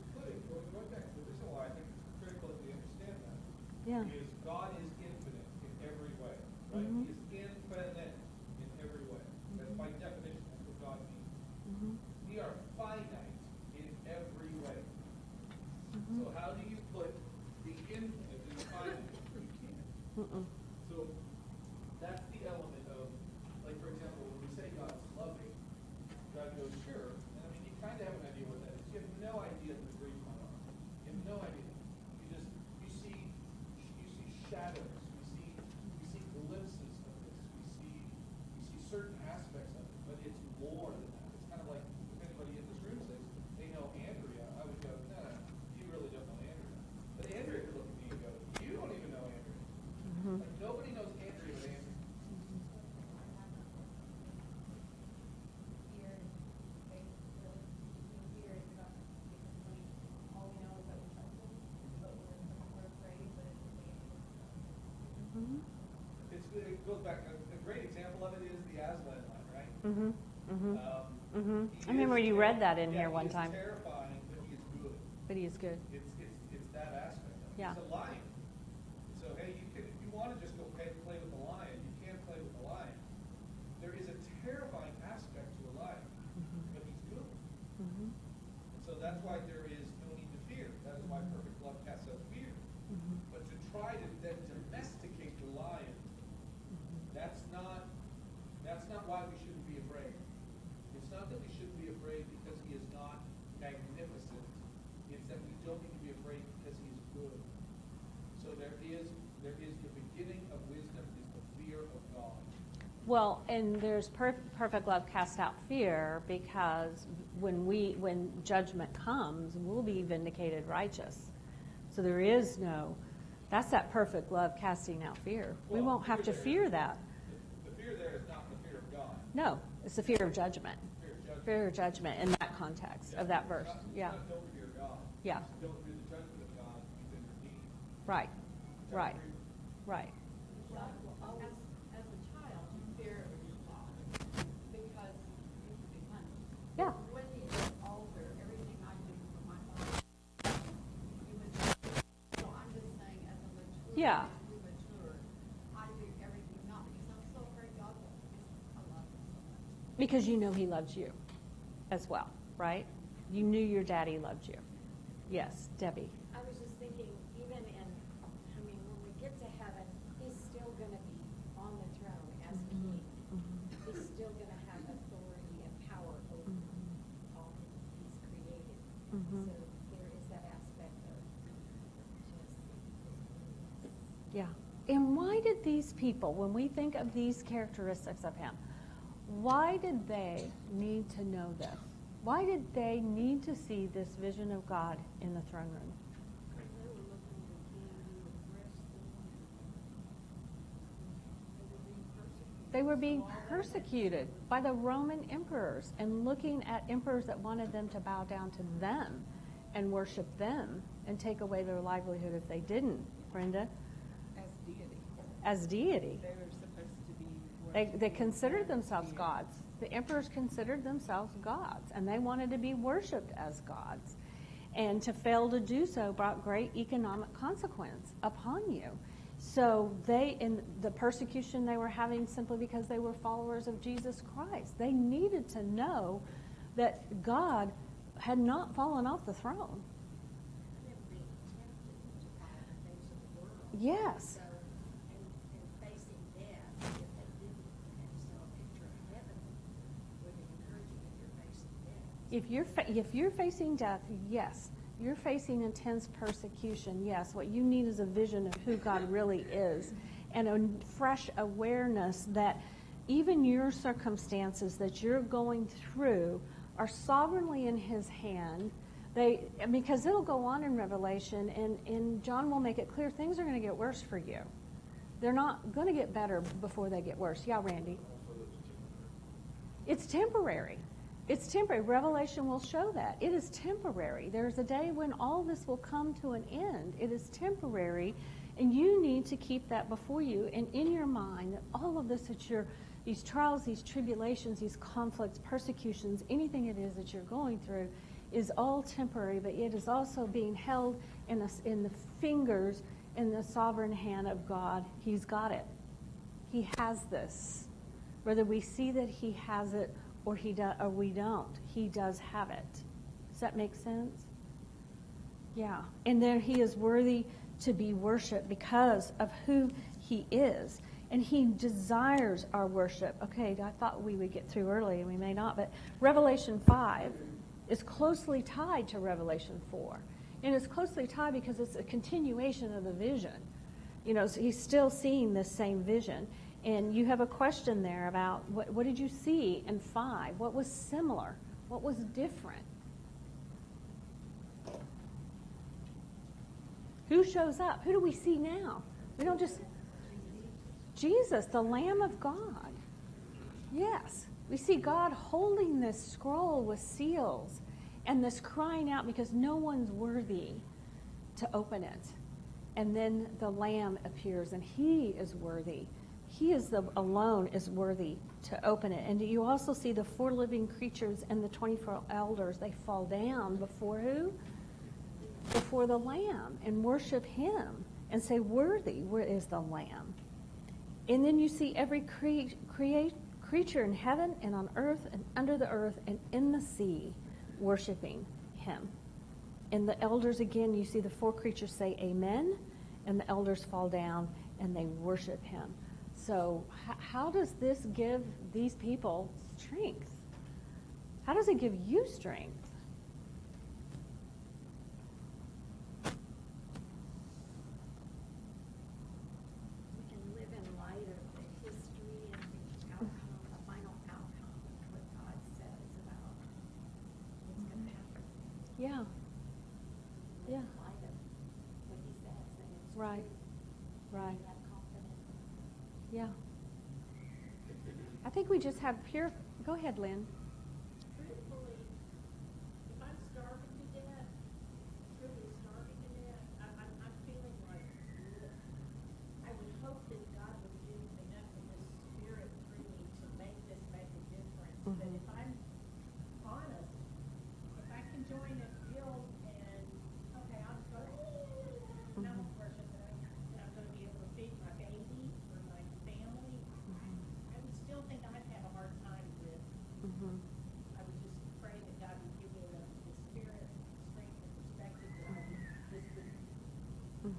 Going back to the reason why I think it's critical that we understand that Yeah. is God is infinite in every way, right? Mhm. He is infinite in every way. That's by definition, that's what God means. Mm-hmm. We are finite in every way. Mm-hmm. So how do you put the infinite in finite? You can't. Mm-mm. So that's the element of, like, for example, when we say God's loving, God goes, sure. And I mean, you kind of have an idea what that is. You have no idea the degree of my love. You have no idea. You see shadows. We see glimpses of this. We see certain aspects of it, but it's more than that. It's kind of like if anybody in this room says they know Andrea, I would go, no, you really don't know Andrea. But Andrea could look at me and go, you don't even know Andrea. Mm-hmm. Like nobody knows Andrea but Andrea. Fear is basically, fear is about, because all we know is that we trust him, but we're afraid, but it's the same. Mm-hmm. It goes back. A great example of it is the Aslan line, right? Mm-hmm. Mm-hmm. He I remember is you read that in here he one is time. Terrifying, but he is good. But he is good. It's that aspect. Of it. Yeah. He's a lion. So hey, if you want to just go play with the lion, you can't play with the lion. There is a terrifying aspect to a lion, but he's good. Mm-hmm. And so that's why there is no need to fear. That is why perfect love casts out fear. Mm-hmm. But to try to then domesticate the lion, that's not why we shouldn't be afraid. It's not that we shouldn't be afraid because he is not magnificent. It's that we don't need to be afraid because he is good. So there is the beginning of wisdom is the fear of God. Well, and there's perfect love casts out fear because when judgment comes, we'll be vindicated righteous. So there is that's that perfect love casting out fear. We Well, won't have to fear fear that. The fear there is not the fear of God. No, it's the fear of judgment. Fear of judgment. Fear of judgment in that context of that verse. Yeah. Not don't fear God. Yeah. Don't fear the judgment of God. You've been redeemed. Right. Which I Right. agree with. Right. God will always, as a child, you fear God because you can be punished. Yeah. When he gets older, everything I do for my father, he was. So I'm just saying, as a mature, Yeah. as we mature, I do everything not because I'm so afraid God will, because I love him so much. Because you know he loves you as well, right? You knew your daddy loved you. Yes, Debbie. I was just thinking, even in, I mean, when we get to heaven, he's still going to be on the throne as king. He's still going to have authority and power over all that he's created. Mhm. So there is that aspect of just. Yeah. And why did these people, when we think of these characteristics of him, why did they need to know this? Why did they need to see this vision of God in the throne room? They were looking to the king who would rest them. They were being persecuted. They were being persecuted by the Roman emperors and looking at emperors that wanted them to bow down to them and worship them and take away their livelihood if they didn't. Brenda? As deity. As deity. They were supposed to be They worshipped considered as themselves deities. gods. The emperors considered themselves gods, and they wanted to be worshipped as gods. And to fail to do so brought great economic consequence upon you. So they, in the persecution they were having simply because they were followers of Jesus Christ, they needed to know that God had not fallen off the throne. They were being tempted to follow the things of the world. Yes. So, and facing death if they didn't. And so a picture of heaven would encourage you if you're facing death. If you're facing death, yes. You're facing intense persecution, yes. What you need is a vision of who God really is and a fresh awareness that even your circumstances that you're going through are sovereignly in his hand. Because it'll go on in Revelation, and John will make it clear things are going to get worse for you. They're not going to get better before they get worse. Yeah, Randy? It's temporary. It's temporary. Revelation will show that. It is temporary. There's a day when all this will come to an end. It is temporary, and you need to keep that before you and in your mind that all of this these trials, these tribulations, these conflicts, persecutions, anything it is that you're going through is all temporary, but it is also being held in the fingers, in the sovereign hand of God. He's got it. He has this. Whether we see that he has it or we don't, he does have it. Does that make sense? Yeah. And then he is worthy to be worshipped because of who he is. And he desires our worship. Okay, I thought we would get through early, and we may not, but Revelation 5 is closely tied to Revelation 4. And it's closely tied because it's a continuation of the vision. You know, so he's still seeing this same vision. And you have a question there about what did you see in 5? What was similar? What was different? Who shows up? Who do we see now? We don't just... Jesus, the Lamb of God. Yes. We see God holding this scroll with seals and this crying out because no one's worthy to open it. And then the Lamb appears and he is worthy. He is alone is worthy to open it. And you also see the 4 living creatures and the 24 elders. They fall down before who? Before the Lamb and worship him and say, worthy is the Lamb. And then you see every creature in heaven and on earth and under the earth and in the sea worshiping him. And the elders, again, you see the 4 creatures say amen, and the elders fall down and they worship him. So how does this give these people strength? How does it give you strength? We can live in light of the history and the outcome, the final outcome of what God says about what's going to happen. Yeah. Live Yeah. in light of what he says, and it's Right. true. Right. And have confidence. Yeah. I think we just have pure... Go ahead, Lynn. Truth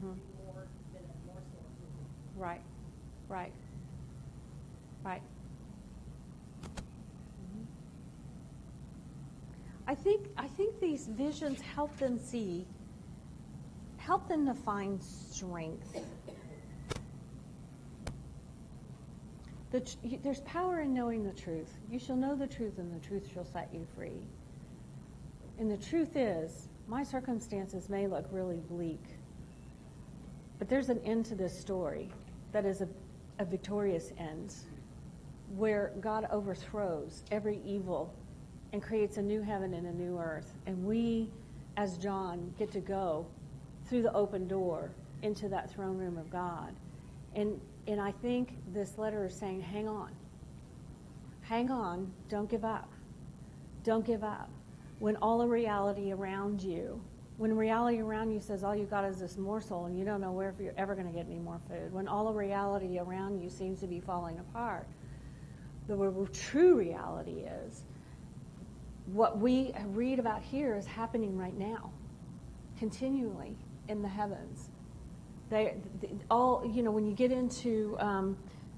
more than a morsel of food. Right. Right. Right. I think these visions help them to find strength. There's power in knowing the truth. You shall know the truth, and the truth shall set you free. And the truth is, my circumstances may look really bleak, but there's an end to this story that is a victorious end, where God overthrows every evil and creates a new heaven and a new earth. And we, as John, get to go through the open door into that throne room of God. And I think this letter is saying, hang on. Hang on. Don't give up. Don't give up. When all the reality around you, when reality around you says all you got is this morsel and you don't know where if you're ever going to get any more food, when all the reality around you seems to be falling apart, the true reality is what we read about here is happening right now, continually in the heavens. When you get into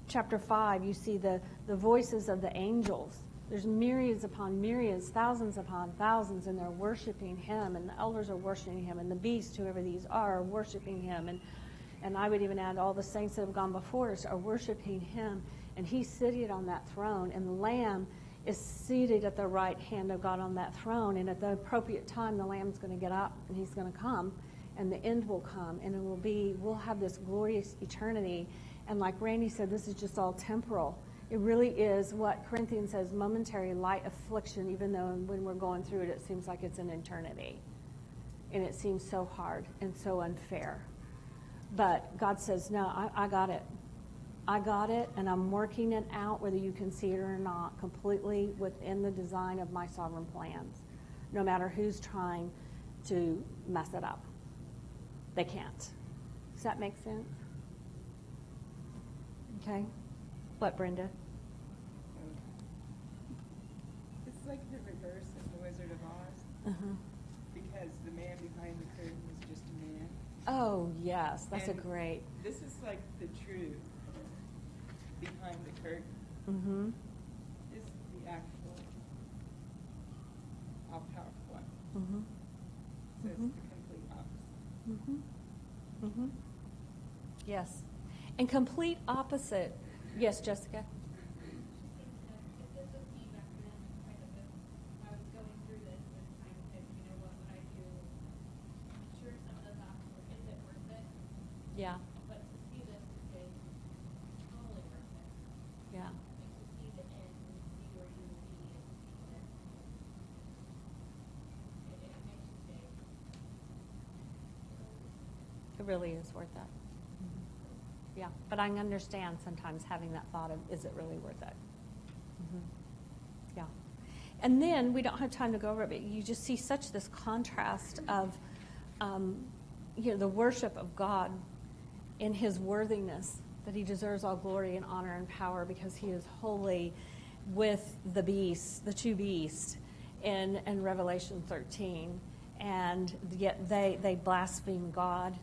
chapter 5, you see the voices of the angels. There's myriads upon myriads, thousands upon thousands, and they're worshiping him, and the elders are worshiping him, and the beasts, whoever these are worshiping him, and I would even add all the saints that have gone before us are worshiping him, and he's seated on that throne, and the Lamb is seated at the right hand of God on that throne, and at the appropriate time, the Lamb's going to get up, and he's going to come, and the end will come, and we'll have this glorious eternity. And like Randy said, this is just all temporal. It really is what Corinthians says, momentary light affliction, even though when we're going through it, it seems like it's an eternity. And it seems so hard and so unfair. But God says, no, I got it. I got it, and I'm working it out, whether you can see it or not, completely within the design of my sovereign plans, no matter who's trying to mess it up. They can't. Does that make sense? Okay. What, Brenda? It's like the reverse of the Wizard of Oz, because the man behind the curtain is just a man. Oh, yes. That's And a great. This is like the truth behind the curtain. Mm-hmm. This is the actual all-powerful one. Mm-hmm. So it's the complete opposite. Mm-hmm. Mm-hmm. Yes. And complete opposite. Yes, Jessica? This was feedback then, kind of, as I was going through this and trying to pick, what would I do? I'm sure some of the thoughts were, is it worth it? Yeah. But to see this is totally worth it. Yeah. Like to see the end and to see where you will be and to see that it makes you say, It really is worth it. Yeah, but I understand sometimes having that thought of, is it really worth it? Yeah. And then, we don't have time to go over it, but you just see such this contrast of, the worship of God in his worthiness, that he deserves all glory and honor and power because he is holy, with the beasts, the two beasts in Revelation 13. And yet they blaspheme God.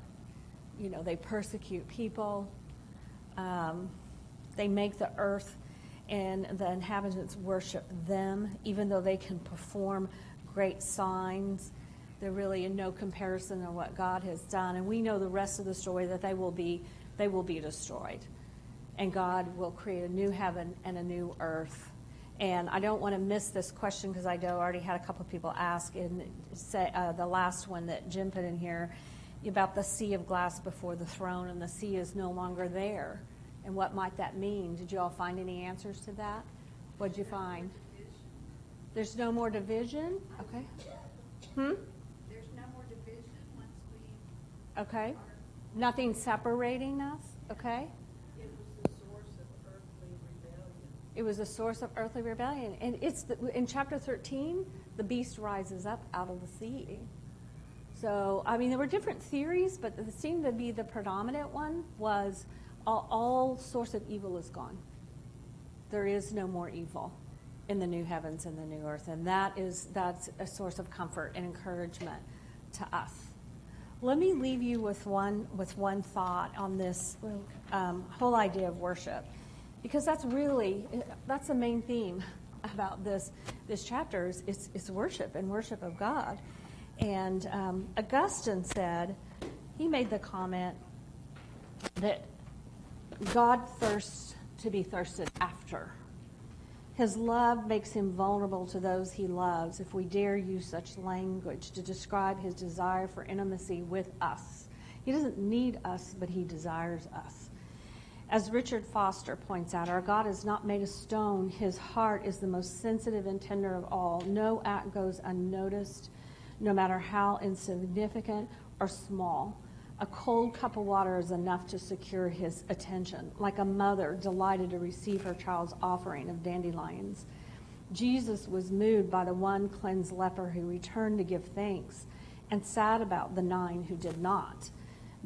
They persecute people. They make the earth and the inhabitants worship them, even though they can perform great signs. They're really in no comparison to what God has done. And we know the rest of the story, that they will be destroyed. And God will create a new heaven and a new earth. And I don't want to miss this question, because I know I already had a couple of people ask, and say, the last one that Jim put in here, about the sea of glass before the throne, and the sea is no longer there. And what might that mean? Did you all find any answers to that? What'd you find? There's no more division? Okay. There's no more division once we Okay. Nothing separating us? Okay. It was the source of earthly rebellion. It was a source of earthly rebellion. And it's in chapter 13, the beast rises up out of the sea. So, there were different theories, but it seemed to be the predominant one was all source of evil is gone. There is no more evil in the new heavens and the new earth. And that's a source of comfort and encouragement to us. Let me leave you with one thought on this whole idea of worship, because that's the main theme about this chapter is worship and worship of God. And Augustine said, he made the comment that God thirsts to be thirsted after. His love makes him vulnerable to those he loves, if we dare use such language to describe his desire for intimacy with us. He doesn't need us, but he desires us. As Richard Foster points out, our God is not made of stone. His heart is the most sensitive and tender of all. No act goes unnoticed, no matter how insignificant or small. A cold cup of water is enough to secure his attention, like a mother delighted to receive her child's offering of dandelions. Jesus was moved by the one cleansed leper who returned to give thanks, and sad about the 9 who did not.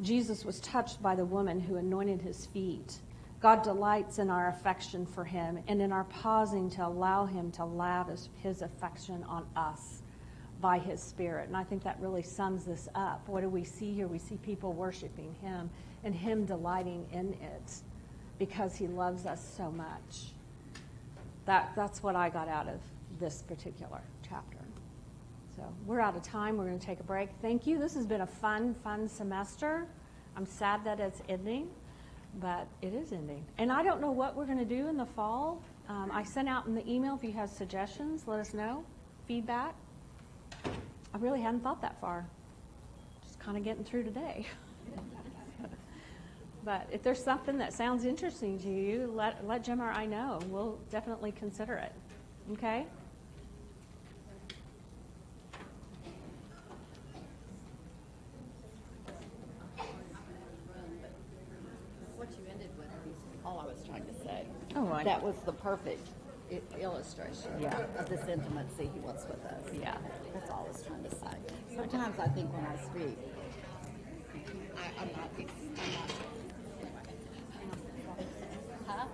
Jesus was touched by the woman who anointed his feet. God delights in our affection for him and in our pausing to allow him to lavish his affection on us by his Spirit. And I think that really sums this up. What do we see here? We see people worshiping him and him delighting in it because he loves us so much. That's what I got out of this particular chapter. So we're out of time. We're going to take a break. Thank you. This has been a fun semester. I'm sad that it's ending, but it is ending. And I don't know what we're going to do in the fall. I sent out in the email, if you have suggestions, let us know. Feedback. I really hadn't thought that far. Just kind of getting through today. But if there's something that sounds interesting to you, let Jim or I know. We'll definitely consider it. Okay? What you ended with is all I was trying to say. Oh, right. That was the perfect illustration of this intimacy he wants with us. Yeah. That's all I was trying to say. Sometimes I think when I speak, I'm not. Huh?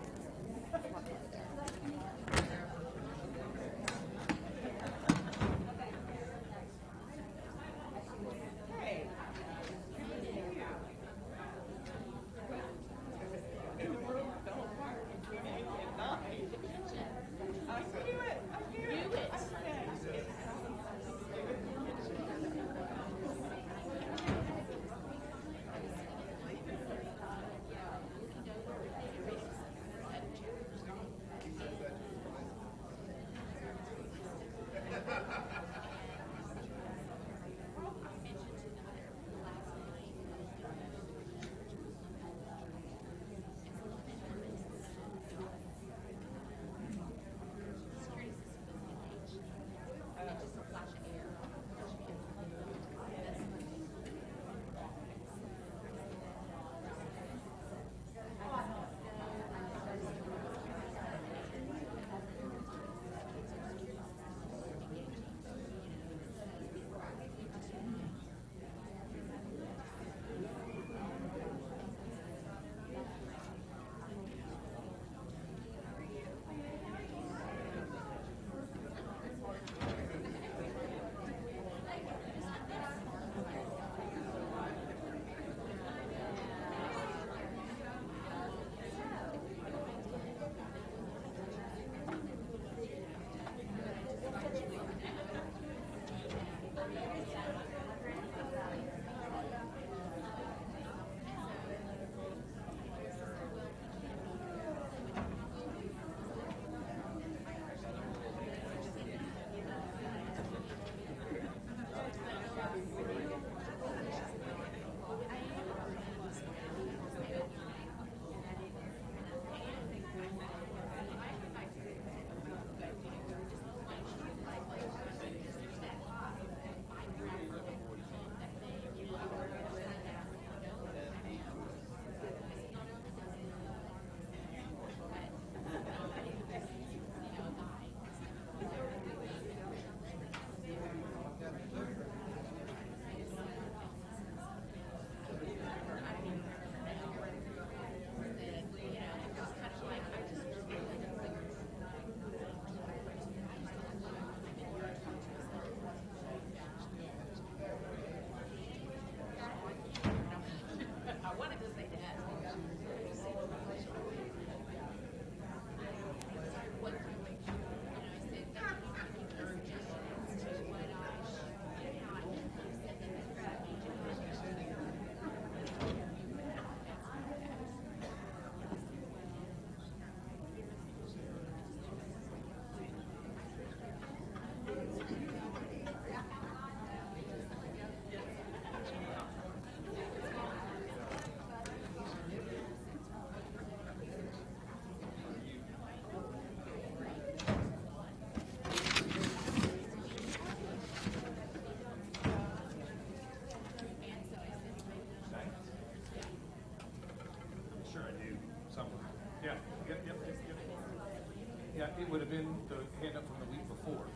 would have been the hand up from the week before.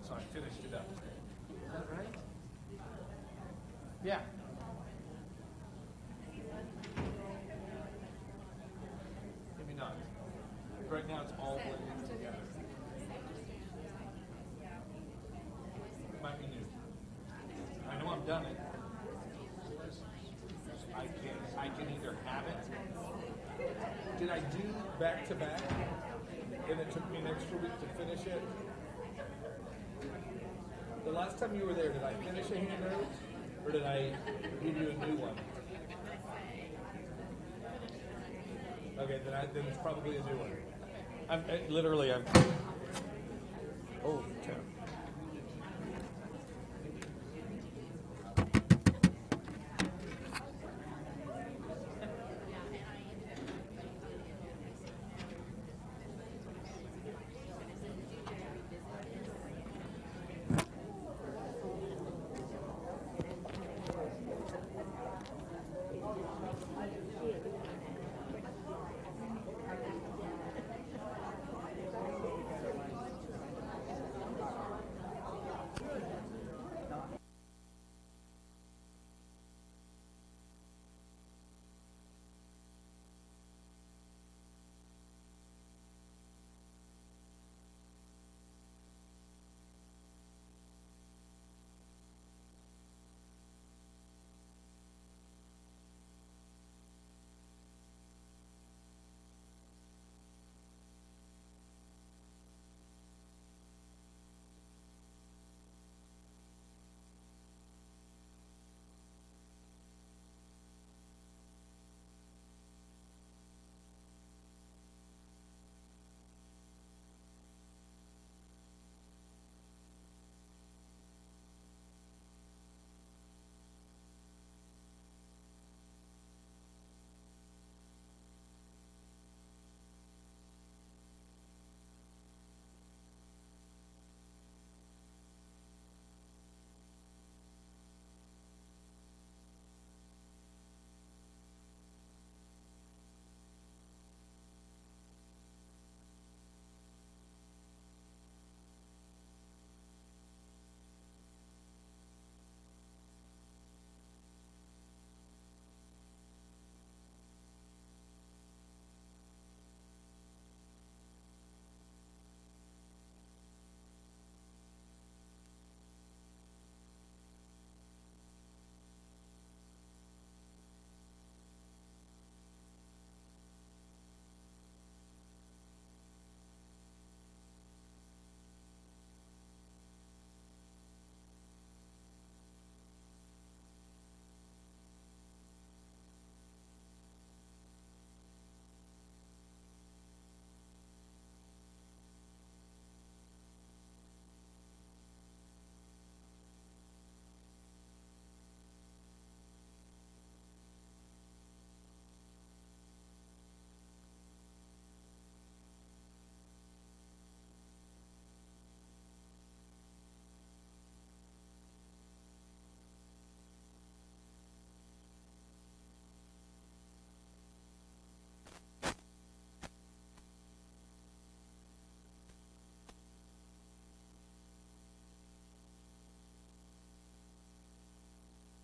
So I finished it up. Is that right? Yeah. Maybe not. Right now it's all blended together. It might be new. I know I've done it. I can either have it. Did I do back to back? And it took me an extra week to finish it? The last time you were there, did I finish a hand raise? Or did I give you a new one? Okay, then it's probably a new one. I'm oh, okay.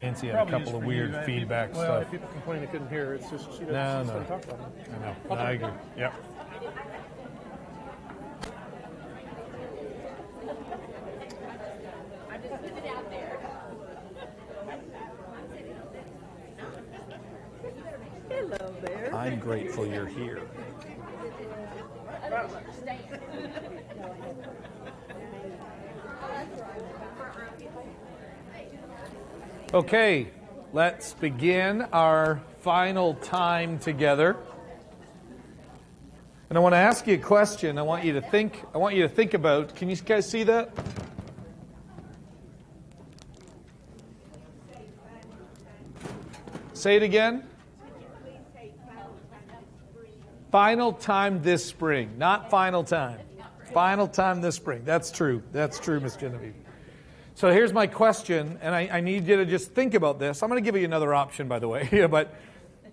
Nancy had a couple of weird feedback stuff. If people complain they couldn't hear, it's just she No. doesn't talk about it. I know. No, I agree. Yep. I just put it out there. Hello there. I'm grateful you're here. Okay, let's begin our final time together. And I want to ask you a question. I want you to think about. Can you guys see that? Say it again. Final time this spring, not final time. Final time this spring. That's true. That's true, Miss Genevieve. So here's my question, and I need you to just think about this. I'm going to give you another option, by the way, but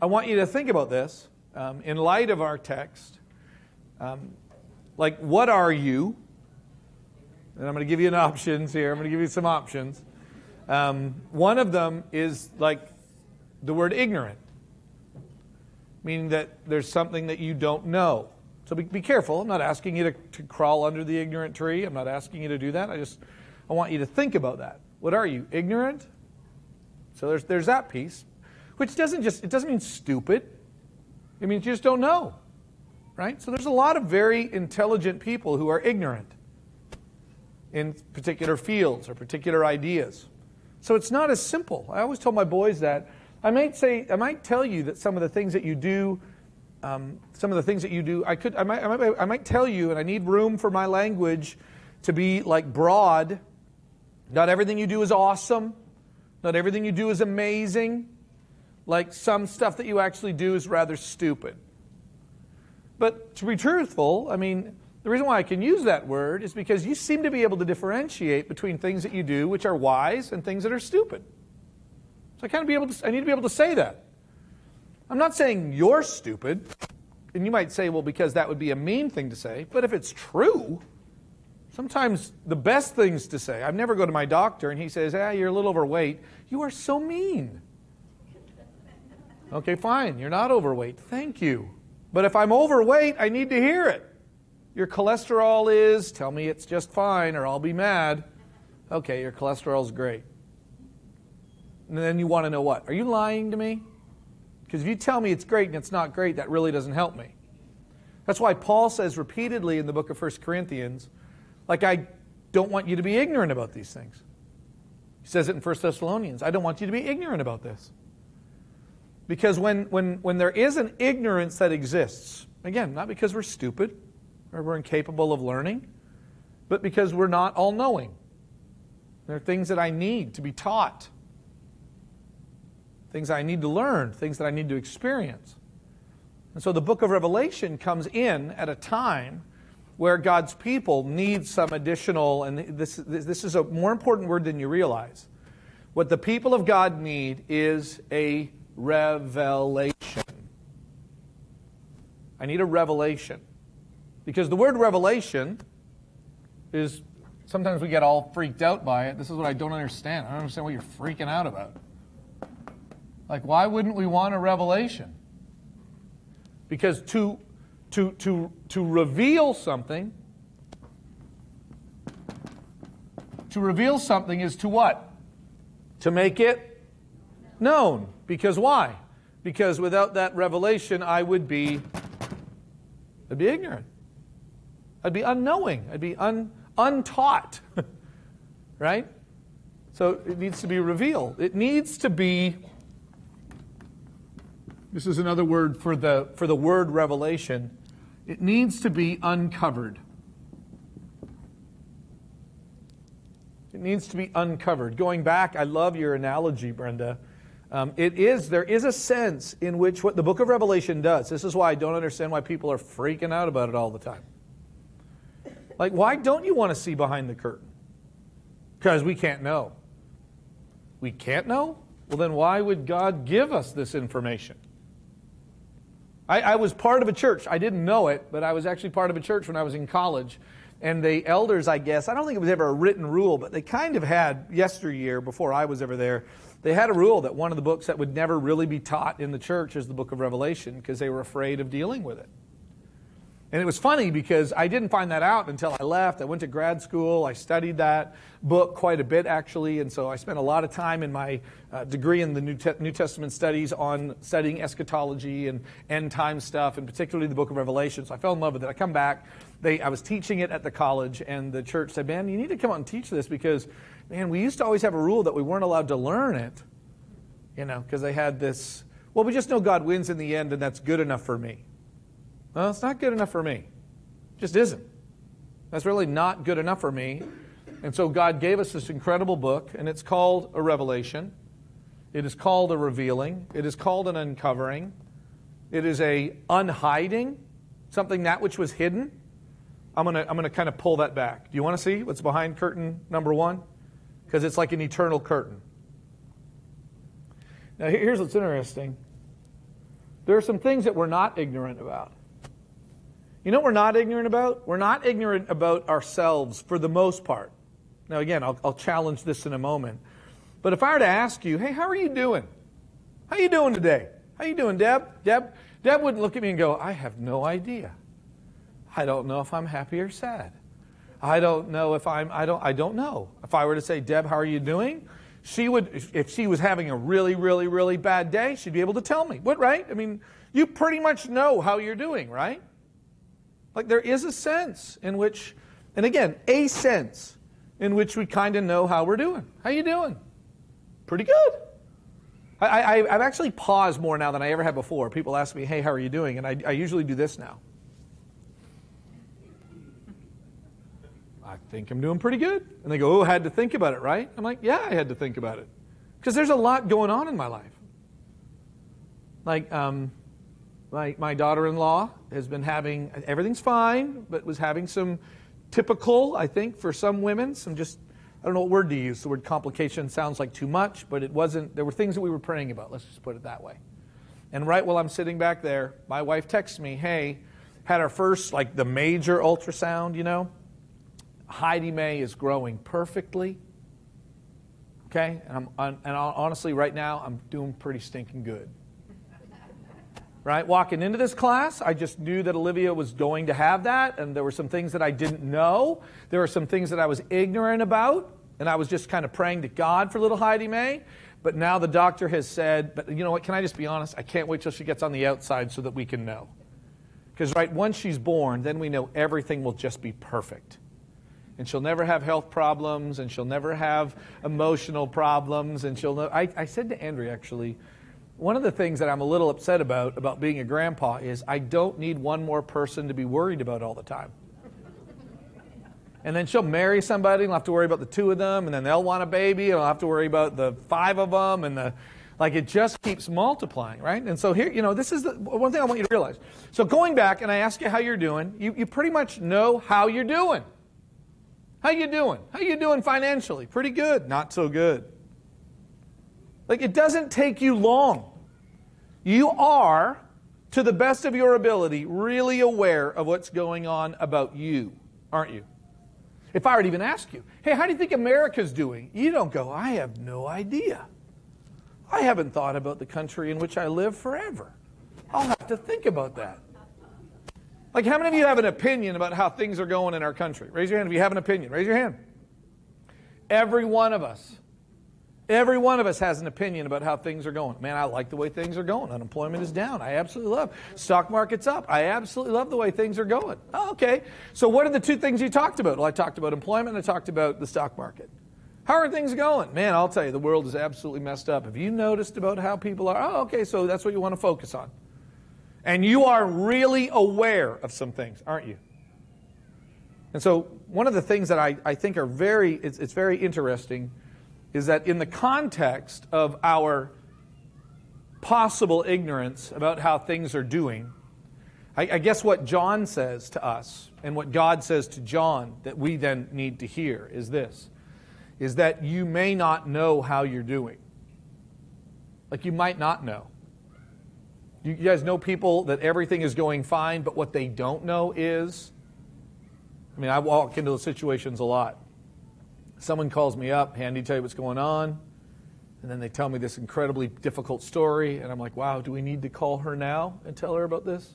I want you to think about this in light of our text. Like, what are you? And I'm going to give you an options here. I'm going to give you some options. One of them is like the word ignorant, meaning that there's something that you don't know. So be careful. I'm not asking you to crawl under the ignorant tree. I'm not asking you to do that. I want you to think about that. What are you? Ignorant? So there's that piece, which it doesn't mean stupid. It means you just don't know, right? So there's a lot of very intelligent people who are ignorant in particular fields or particular ideas. So it's not as simple. I always tell my boys that. I might tell you that some of the things that you do, I might tell you, and I need room for my language to be like broad. Not everything you do is awesome. Not everything you do is amazing. Like some stuff that you actually do is rather stupid. But to be truthful, I mean, the reason why I can use that word is because you seem to be able to differentiate between things that you do which are wise and things that are stupid. So I need to be able to say that. I'm not saying you're stupid. And you might say, well, because that would be a mean thing to say. But if it's true, sometimes the best things to say, I've never go to my doctor and he says, you're a little overweight. You are so mean. Okay, fine, you're not overweight. Thank you. But if I'm overweight, I need to hear it. Your cholesterol is, tell me it's just fine or I'll be mad. Okay, your cholesterol's great. And then you want to know what? Are you lying to me? Because if you tell me it's great and it's not great, that really doesn't help me. That's why Paul says repeatedly in the book of 1 Corinthians, like, I don't want you to be ignorant about these things. He says it in 1 Thessalonians. I don't want you to be ignorant about this. Because when there is an ignorance that exists, again, not because we're stupid or we're incapable of learning, but because we're not all-knowing. There are things that I need to be taught. Things I need to learn, things that I need to experience. And so the book of Revelation comes in at a time where God's people need some additional, and this is a more important word than you realize. What the people of God need is a revelation. I need a revelation. Because the word revelation is, sometimes we get all freaked out by it. This is what I don't understand. I don't understand what you're freaking out about. Like, why wouldn't we want a revelation? Because to reveal something, is to what? To make it known. Because why? Because without that revelation, I'd be ignorant. I'd be unknowing. I'd be untaught. Right? So it needs to be revealed. It needs to be... This is another word for the word revelation. It needs to be uncovered. It needs to be uncovered. Going back, I love your analogy, Brenda. There is a sense in which what the book of Revelation does. This is why I don't understand why people are freaking out about it all the time. Like, why don't you want to see behind the curtain? Because we can't know. We can't know? Well, then why would God give us this information? I was part of a church. I didn't know it, but I was actually part of a church when I was in college. And the elders, I guess, I don't think it was ever a written rule, but they kind of had yesteryear, before I was ever there, they had a rule that one of the books that would never really be taught in the church is the book of Revelation because they were afraid of dealing with it. And it was funny because I didn't find that out until I left. I went to grad school. I studied that book quite a bit, actually. And so I spent a lot of time in my degree in the New Testament studies on studying eschatology and end time stuff, and particularly the book of Revelation. So I fell in love with it. I come back. I was teaching it at the college, and the church said, man, you need to come out and teach this because, man, we used to always have a rule that we weren't allowed to learn it, because they had this, well, we just know God wins in the end, and that's good enough for me. Well, it's not good enough for me. It just isn't. That's really not good enough for me. And so God gave us this incredible book, and it's called a revelation. It is called a revealing. It is called an uncovering. It is a unhiding, something that which was hidden. I'm gonna kind of pull that back. Do you want to see what's behind curtain number 1? Because it's like an eternal curtain. Now, here's what's interesting. There are some things that we're not ignorant about. You know what we're not ignorant about? We're not ignorant about ourselves for the most part. Now, again, I'll challenge this in a moment. But if I were to ask you, hey, how are you doing? How you doing today? How you doing, Deb? Deb wouldn't look at me and go, I have no idea. I don't know if I'm happy or sad. I don't know if I don't know. If I were to say, Deb, how are you doing? She would, if she was having a really, really, really bad day, she'd be able to tell me. What, right? I mean, you pretty much know how you're doing, right? Like there is a sense in which, and again, a sense in which we kind of know how we're doing. How you doing? Pretty good. I've actually paused more now than I ever have before. People ask me, hey, how are you doing? And I usually do this now. I think I'm doing pretty good. And they go, oh, I had to think about it, right? I'm like, yeah, I had to think about it. Because there's a lot going on in my life. Like, my daughter-in-law has been having, everything's fine, but was having some typical, I think, for some women, some just, I don't know what word to use. The word complication sounds like too much, but it wasn't, there were things that we were praying about. Let's just put it that way. And right while I'm sitting back there, my wife texts me, hey, had our first, like the major ultrasound, you know. Heidi May is growing perfectly. Okay? And honestly, right now, I'm doing pretty stinking good. Right? Walking into this class, I just knew that Olivia was going to have that, and there were some things that I didn't know. There were some things that I was ignorant about, and I was just kind of praying to God for little Heidi May. But now the doctor has said, but you know what, can I just be honest? I can't wait till she gets on the outside so that we can know. Because, right, once she's born, then we know everything will just be perfect. And she'll never have health problems, and she'll never have emotional problems, and she'll know. I said to Andrea, actually, one of the things that I'm a little upset about being a grandpa is I don't need one more person to be worried about all the time. And then she'll marry somebody, and I'll have to worry about the two of them, and then they'll want a baby, and I'll have to worry about the 5 of them, and it just keeps multiplying, right? And so here, this is the one thing I want you to realize. So going back, and I ask you how you're doing, you pretty much know how you're doing. How you doing? How you doing financially? Pretty good. Not so good. Like, it doesn't take you long. You are, to the best of your ability, really aware of what's going on about you, aren't you? If I were to even ask you, hey, how do you think America's doing? You don't go, I have no idea. I haven't thought about the country in which I live forever. I'll have to think about that. Like, how many of you have an opinion about how things are going in our country? Raise your hand if you have an opinion. Raise your hand. Every one of us. Every one of us has an opinion about how things are going. Man, I like the way things are going. Unemployment is down. I absolutely love. Stock market's up. I absolutely love the way things are going. Oh, okay. So what are the two things you talked about? Well, I talked about employment and I talked about the stock market. How are things going? Man, I'll tell you, the world is absolutely messed up. Have you noticed about how people are? Oh, okay, so that's what you want to focus on. And you are really aware of some things, aren't you? And so one of the things that I think are it's very interesting is that in the context of our possible ignorance about how things are doing, I guess what John says to us and what God says to John that we then need to hear is this, is that you may not know how you're doing. Like, you might not know. You guys know people that everything is going fine, but what they don't know is, I walk into those situations a lot. Someone calls me up, hey, I need to tell you what's going on. And then they tell me this incredibly difficult story. And I'm like, wow, do we need to call her now and tell her about this?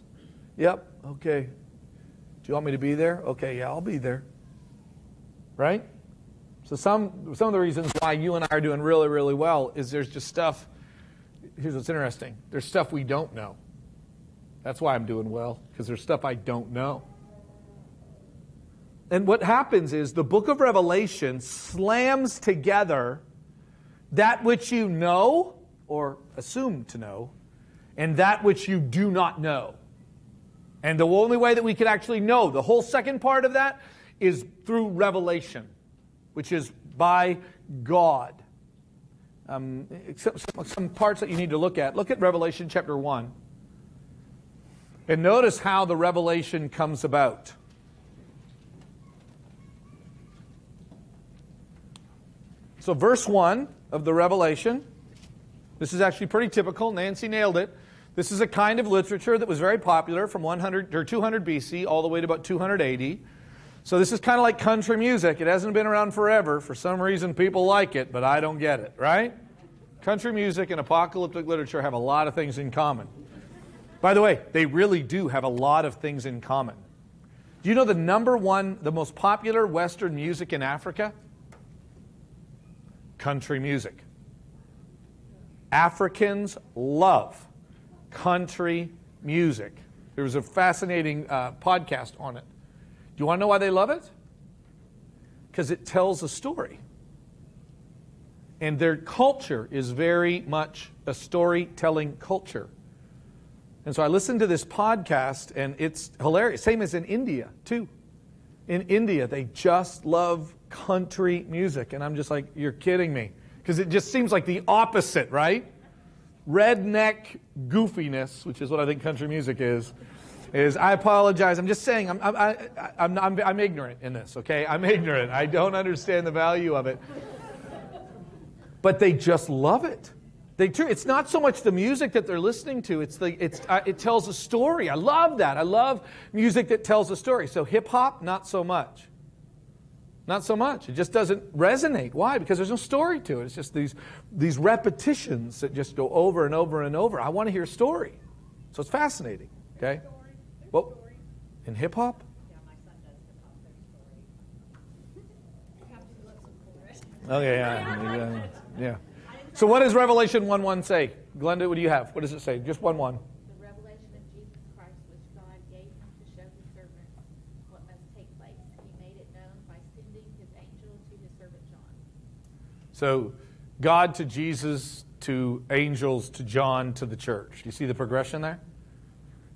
Yep, okay. Do you want me to be there? Okay, yeah, I'll be there. Right? So some of the reasons why you and I are doing really, really well is there's just stuff. Here's what's interesting. There's stuff we don't know. That's why I'm doing well, because there's stuff I don't know. And what happens is the book of Revelation slams together that which you know or assume to know and that which you do not know. And the only way that we can actually know the whole second part of that is through revelation, which is by God. Some parts that you need to look at. Look at Revelation chapter 1. And notice how the revelation comes about. So verse 1 of the Revelation, this is actually pretty typical. Nancy nailed it. This is a kind of literature that was very popular from 100 or 200 BC all the way to about 280. So this is kind of like country music. It hasn't been around forever. For some reason, people like it, but I don't get it, right? Country music and apocalyptic literature have a lot of things in common. By the way, they really do have a lot of things in common. Do you know the most popular Western music in Africa? Country music. Africans love country music. There was a fascinating podcast on it. Do you want to know why they love it? Because it tells a story. And their culture is very much a storytelling culture. And so I listened to this podcast, and it's hilarious. Same as in India, too. In India, they just love country music. And I'm just like, you're kidding me. Because it just seems like the opposite, right? Redneck goofiness, which is what I think country music is I apologize. I'm just saying, I'm ignorant in this, okay? I'm ignorant. I don't understand the value of it. But they just love it. It's not so much the music that they're listening to. It tells a story. I love that. I love music that tells a story. So hip hop, not so much. Not so much. It just doesn't resonate. Why? Because there's no story to it. It's just these repetitions that just go over and over and over. I want to hear a story. So it's fascinating. Okay? Well, in hip hop? Yeah, my son does hip hop story. Okay, yeah. So what does Revelation 1:1 say? Glenda, what do you have? What does it say? Just 1:1. The revelation of Jesus Christ, which God gave him to show his servants what must take place. He made it known by sending his angel to his servant John. So God to Jesus, to angels, to John, to the church. You see the progression there?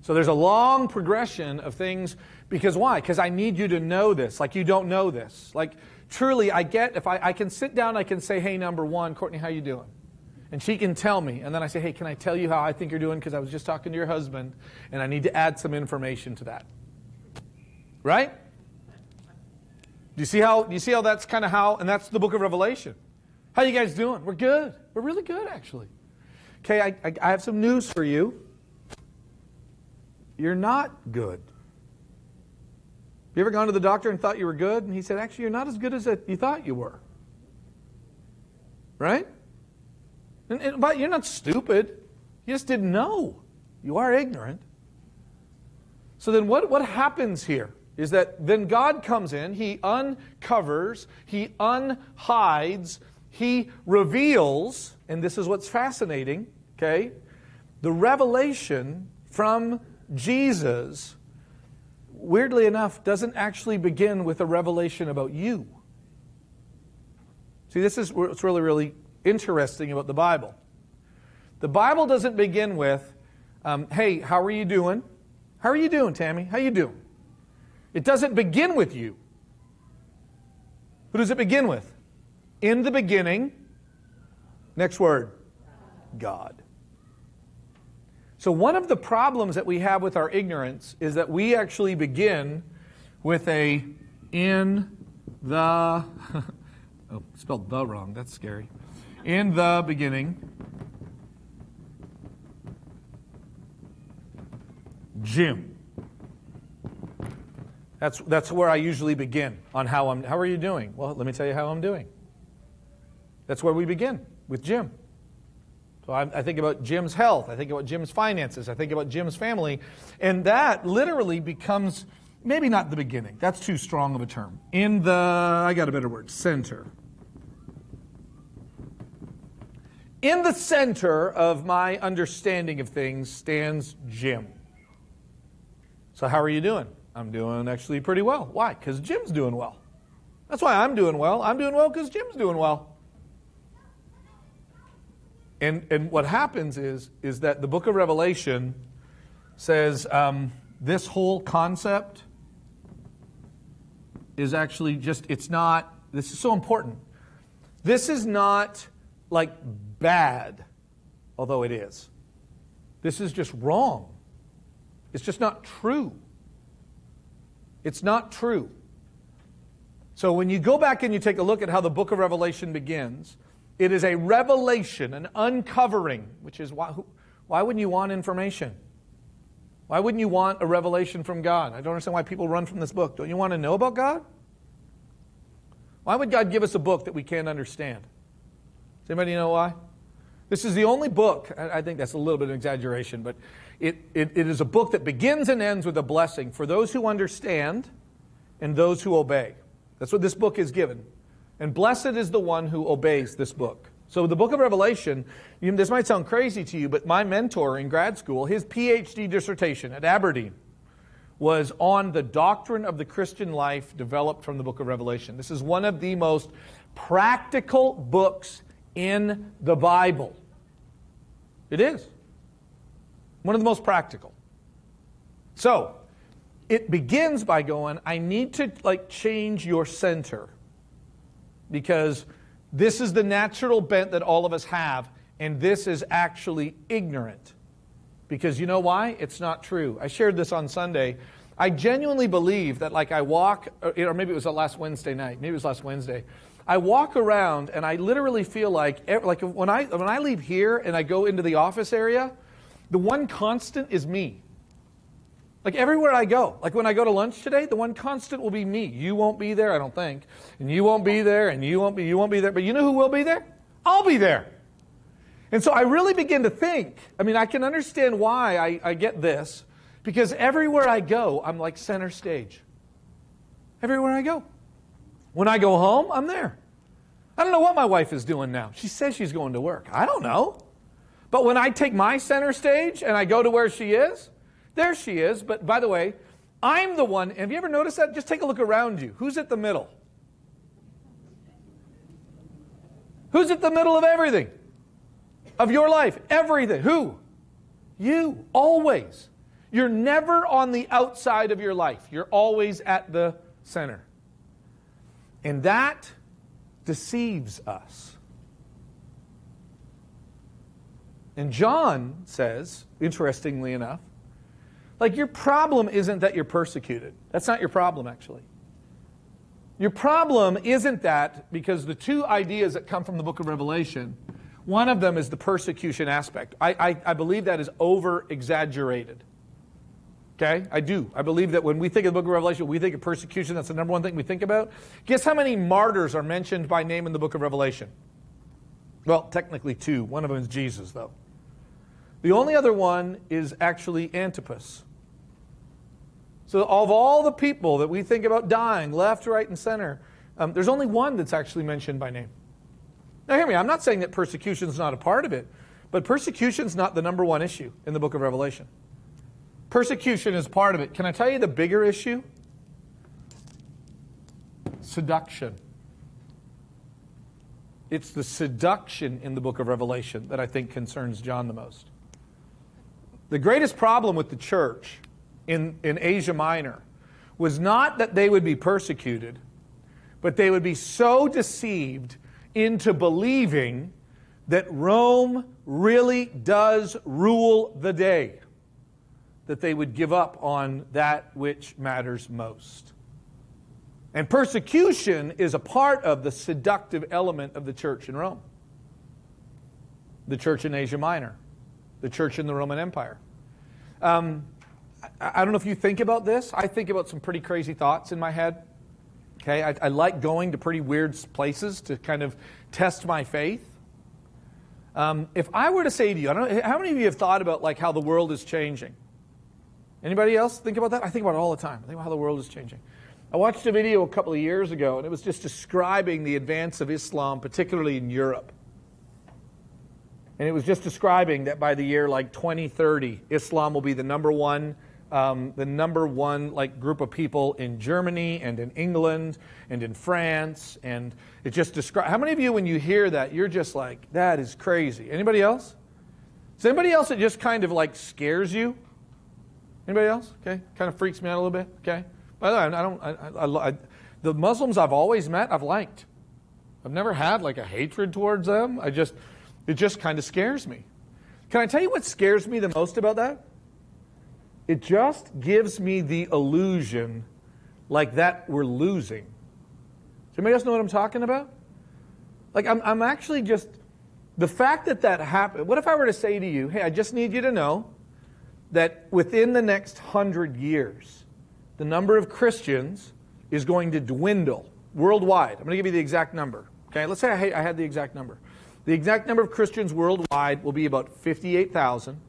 So there's a long progression of things. Because why? Because I need you to know this. Like you don't know this. Like truly, if I can sit down, I can say, hey, number one, Courtney, how you doing? And she can tell me. And then I say, hey, can I tell you how I think you're doing? Because I was just talking to your husband, and I need to add some information to that. Right? Do you see how that's kind of how, and that's the book of Revelation. How you guys doing? We're good. We're really good, actually. Okay, I have some news for you. You're not good. You ever gone to the doctor and thought you were good? And he said, actually, you're not as good as you thought you were. Right? But you're not stupid. You just didn't know. You are ignorant. So then what happens here is that then God comes in, He uncovers, He unhides, He reveals, and this is what's fascinating, okay? The revelation from Jesus, weirdly enough, doesn't actually begin with a revelation about you. See, this is what's really, really interesting about the Bible. The Bible doesn't begin with, hey, how are you doing? How are you doing, Tammy? How you doing? It doesn't begin with you. Who does it begin with? In the beginning, next word, God. So one of the problems that we have with our ignorance is that we actually begin with a in the, oh, spelled the wrong, that's scary. In the beginning, Jim. That's where I usually begin on how are you doing? Well, let me tell you how I'm doing. That's where we begin, with Jim. So I think about Jim's health. I think about Jim's finances. I think about Jim's family. And that literally becomes, maybe not the beginning. That's too strong of a term. In the, I got a better word, center. In the center of my understanding of things stands Jim. So how are you doing? I'm doing actually pretty well. Why? Because Jim's doing well. That's why I'm doing well. I'm doing well because Jim's doing well. And what happens is that the book of Revelation says this whole concept is actually just, it's not, this is so important. This is not like bad, although it is. This is just wrong. It's just not true. It's not true. So when you go back and you take a look at how the book of Revelation begins, it is a revelation, an uncovering, which is why Why wouldn't you want information? Why wouldn't you want a revelation from God? I don't understand why people run from this book. Don't you want to know about God? Why would God give us a book that we can't understand? Does anybody know why? This is the only book, I think that's a little bit of an exaggeration, but it is a book that begins and ends with a blessing for those who understand and those who obey. That's what this book is given. And blessed is the one who obeys this book. So the book of Revelation, this might sound crazy to you, but my mentor in grad school, his PhD dissertation at Aberdeen was on the doctrine of the Christian life developed from the book of Revelation. This is one of the most practical books in the Bible. It is. One of the most practical. So, it begins by going, I need to change your center. Because this is the natural bent that all of us have, and this is actually ignorant. Because you know why? It's not true. I shared this on Sunday. I genuinely believe that I walk, or maybe it was last Wednesday night, maybe it was last Wednesday, I walk around and I literally feel like when I leave here and I go into the office area, the one constant is me. Like everywhere I go. Like when I go to lunch today, the one constant will be me. You won't be there, I don't think. And you won't be there, and you won't be there. But you know who will be there? I'll be there. And so I really begin to think. I can understand why I get this. Because everywhere I go, I'm like center stage. Everywhere I go. When I go home, I'm there. I don't know what my wife is doing now. She says she's going to work. I don't know. But when I take my center stage and I go to where she is, there she is. But by the way, I'm the one. Have you ever noticed that? Just take a look around you. Who's at the middle? Who's at the middle of everything? Of your life? Everything. Who? You. Always. You're never on the outside of your life. You're always at the center. And that deceives us. And John says, interestingly enough, your problem isn't that you're persecuted. That's not your problem, actually. Your problem isn't that, because the two ideas that come from the book of Revelation, one of them is the persecution aspect. I believe that is over-exaggerated. Okay? I do. I believe that when we think of the book of Revelation, we think of persecution. That's the number one thing we think about. Guess how many martyrs are mentioned by name in the book of Revelation? Well, technically two. One of them is Jesus, though. The only other one is actually Antipas. So of all the people that we think about dying, left, right, and center, there's only one that's actually mentioned by name. Now hear me, I'm not saying that persecution is not a part of it, but persecution is not the number one issue in the book of Revelation. Persecution is part of it. Can I tell you the bigger issue? Seduction. It's the seduction in the book of Revelation that I think concerns John the most. The greatest problem with the church in Asia Minor was not that they would be persecuted, but they would be so deceived into believing that Rome really does rule the day that they would give up on that which matters most. And persecution is a part of the seductive element of the church in Rome. The church in Asia Minor. The church in the Roman Empire. I don't know if you think about this. I think about some pretty crazy thoughts in my head. Okay, I like going to pretty weird places to kind of test my faith. If I were to say to you, I don't know, how many of you have thought about how the world is changing? Anybody else think about that? I think about it all the time. I think about how the world is changing. I watched a video a couple of years ago, and it was just describing the advance of Islam, particularly in Europe. And it was just describing that by the year 2030, Islam will be the number one group of people in Germany and in England and in France. And it just describes. How many of you, when you hear that, you're just like, that is crazy? Anybody else? Is anybody else that just kind of scares you? Anybody else? Okay, kind of freaks me out a little bit. Okay. By the way, the Muslims I've always met, I've liked. I've never had a hatred towards them. It just kind of scares me. Can I tell you what scares me the most about that? It just gives me the illusion that we're losing. Does anybody else know what I'm talking about? I'm actually just, The fact that that happened, what if I were to say to you, hey, I just need you to know that within the next 100 years, the number of Christians is going to dwindle worldwide. I'm going to give you the exact number. Okay, let's say I had the exact number. The exact number of Christians worldwide will be about 58,000,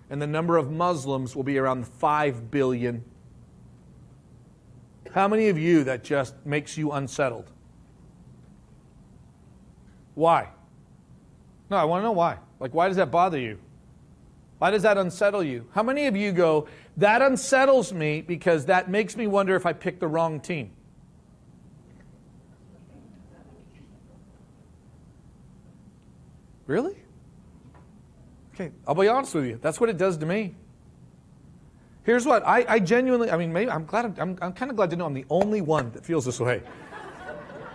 and the number of Muslims will be around 5 billion. How many of you that just makes you unsettled? Why? No, I want to know why. Like, why does that bother you? Why does that unsettle you? How many of you go, that unsettles me because that makes me wonder if I picked the wrong team? Really? Okay, I'll be honest with you. That's what it does to me. Here's what, I genuinely, I mean, maybe I'm kind of glad to know I'm the only one that feels this way.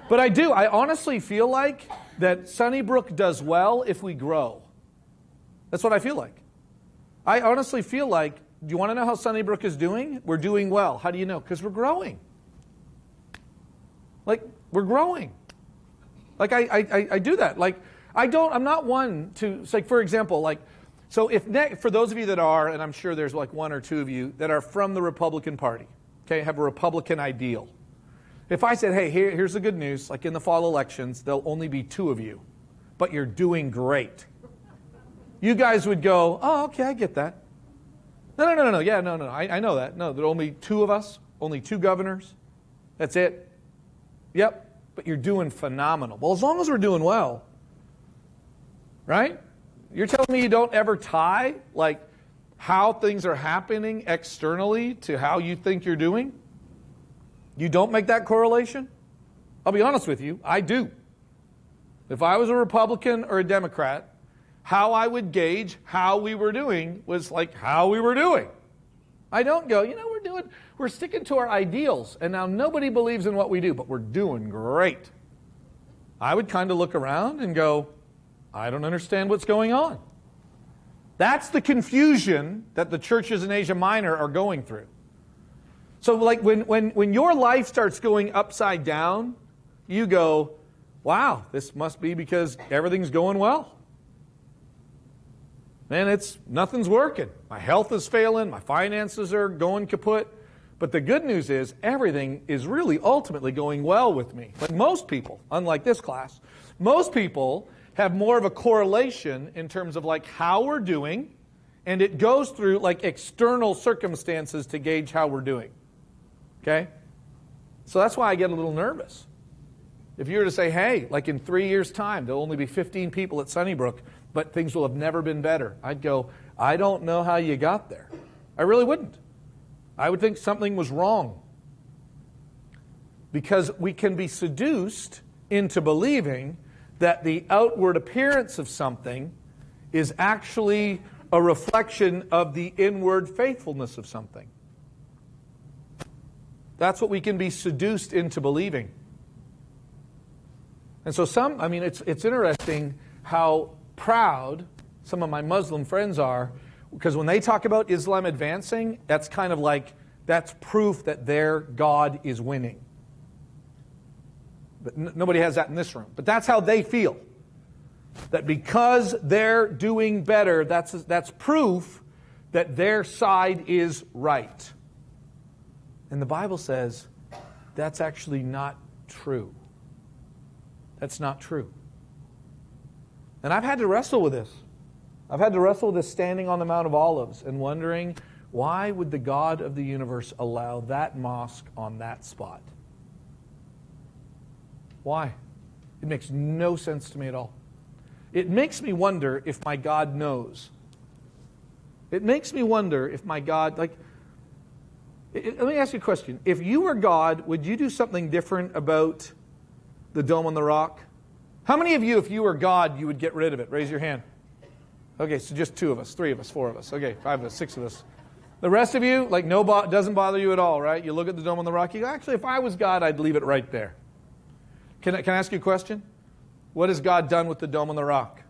But I do. I honestly feel like that Sunnybrook does well if we grow. That's what I feel like. I honestly feel like, do you want to know how Sunnybrook is doing? We're doing well. How do you know? Because we're growing. Like, we're growing. Like, I do that. Like, I'm not one to, it's like, for example, like, so for those of you that are, and I'm sure there's like one or two of you that are from the Republican Party, okay, have a Republican ideal. If I said, hey, here's the good news, like in the fall elections, there'll only be 2 of you, but you're doing great. You guys would go, oh, okay, I get that. No. Yeah, no. I know that. No, there are only 2 of us, only 2 governors. That's it. Yep, but you're doing phenomenal. Well, as long as we're doing well, right? You're telling me you don't ever tie, like, how things are happening externally to how you think you're doing? You don't make that correlation? I'll be honest with you, I do. If I was a Republican or a Democrat, how I would gauge how we were doing was like how we were doing. I don't go, we're sticking to our ideals, and now nobody believes in what we do, but we're doing great. I would kind of look around and go, I don't understand what's going on. That's the confusion that the churches in Asia Minor are going through. So like when your life starts going upside down, you go, wow, this must be because everything's going well. Man, nothing's working. My health is failing, my finances are going kaput. But the good news is everything is really ultimately going well with me. But most people, unlike this class, most people have more of a correlation in terms of like how we're doing, and it goes through like external circumstances to gauge how we're doing. Okay? So that's why I get a little nervous. If you were to say, hey, like in 3 years' time, there'll only be 15 people at Sunnybrook, but things will have never been better, I'd go, I don't know how you got there. I really wouldn't. I would think something was wrong. Because we can be seduced into believing that the outward appearance of something is actually a reflection of the inward faithfulness of something. That's what we can be seduced into believing. And so it's interesting how proud some of my Muslim friends are, because when they talk about Islam advancing, that's kind of like, that's proof that their God is winning. But nobody has that in this room. But that's how they feel. That because they're doing better, that's proof that their side is right. And the Bible says that's actually not true. That's not true. And I've had to wrestle with this. I've had to wrestle with this standing on the Mount of Olives and wondering, why would the God of the universe allow that mosque on that spot? Why? It makes no sense to me at all. It makes me wonder if my God knows. It makes me wonder if my God, let me ask you a question. If you were God, would you do something different about the Dome on the Rock? How many of you, if you were God, you would get rid of it? Raise your hand. Okay, so just 2 of us, 3 of us, 4 of us. Okay, 5 of us, 6 of us. The rest of you, doesn't bother you at all, right? You look at the Dome on the Rock, you go, actually, if I was God, I'd leave it right there. Can I ask you a question? What has God done with the Dome on the Rock?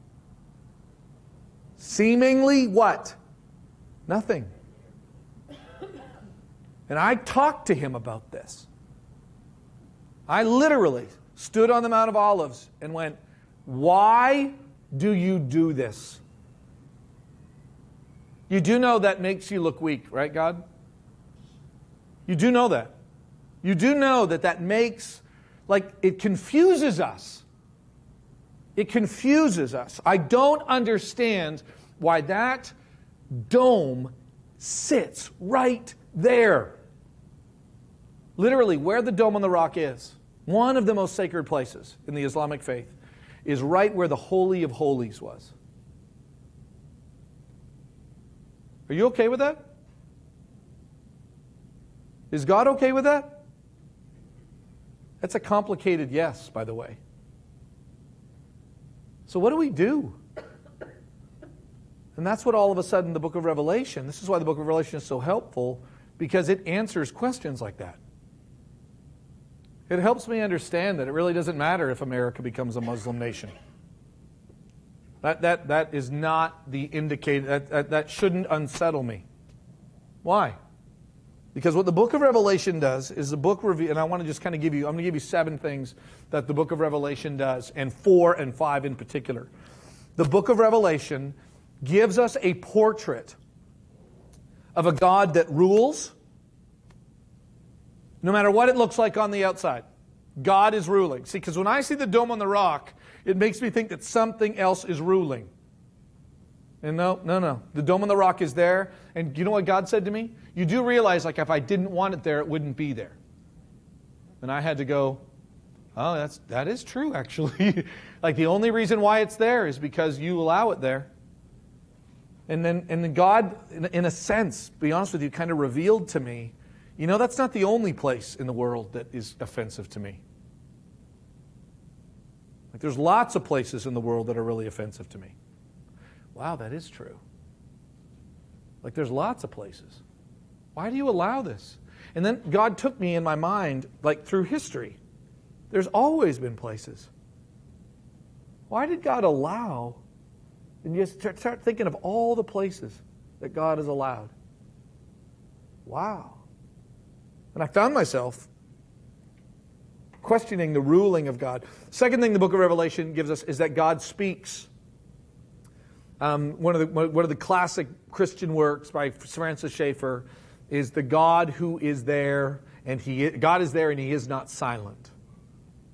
Seemingly what? Nothing. And I talked to him about this. I literally stood on the Mount of Olives and went, why do you do this? You do know that makes you look weak, right, God? You do know that. You do know that that makes, like, it confuses us. It confuses us. I don't understand why that dome sits right there. Literally, where the Dome on the Rock is, one of the most sacred places in the Islamic faith, is right where the Holy of Holies was. Are you okay with that? Is God okay with that? That's a complicated yes, by the way. So what do we do? And that's what all of a sudden the book of Revelation, this is why the book of Revelation is so helpful, because it answers questions like that. It helps me understand that it really doesn't matter if America becomes a Muslim nation. That is not the indicator, that shouldn't unsettle me. Why? Because what the book of Revelation does is the book review, and I want to just kind of give you, I'm going to give you 7 things that the book of Revelation does, and 4 and 5 in particular. The book of Revelation gives us a portrait of a God that rules, no matter what it looks like on the outside. God is ruling. See, because when I see the Dome on the Rock, it makes me think that something else is ruling. And no. The Dome on the Rock is there. And you know what God said to me? You do realize, like, if I didn't want it there, it wouldn't be there. And I had to go, oh, that is true, actually. Like, the only reason why it's there is because you allow it there. And then God, in a sense, to be honest with you, kind of revealed to me, you know, that's not the only place in the world that is offensive to me. Like, there's lots of places in the world that are really offensive to me. Wow, that is true. Like, there's lots of places. Why do you allow this? And then God took me in my mind, like, through history. There's always been places. Why did God allow? And you start thinking of all the places that God has allowed. Wow. And I found myself questioning the ruling of God. Second thing the book of Revelation gives us is that God speaks. One of the classic Christian works by Francis Schaeffer is the God who is there, and God is there and He is not silent.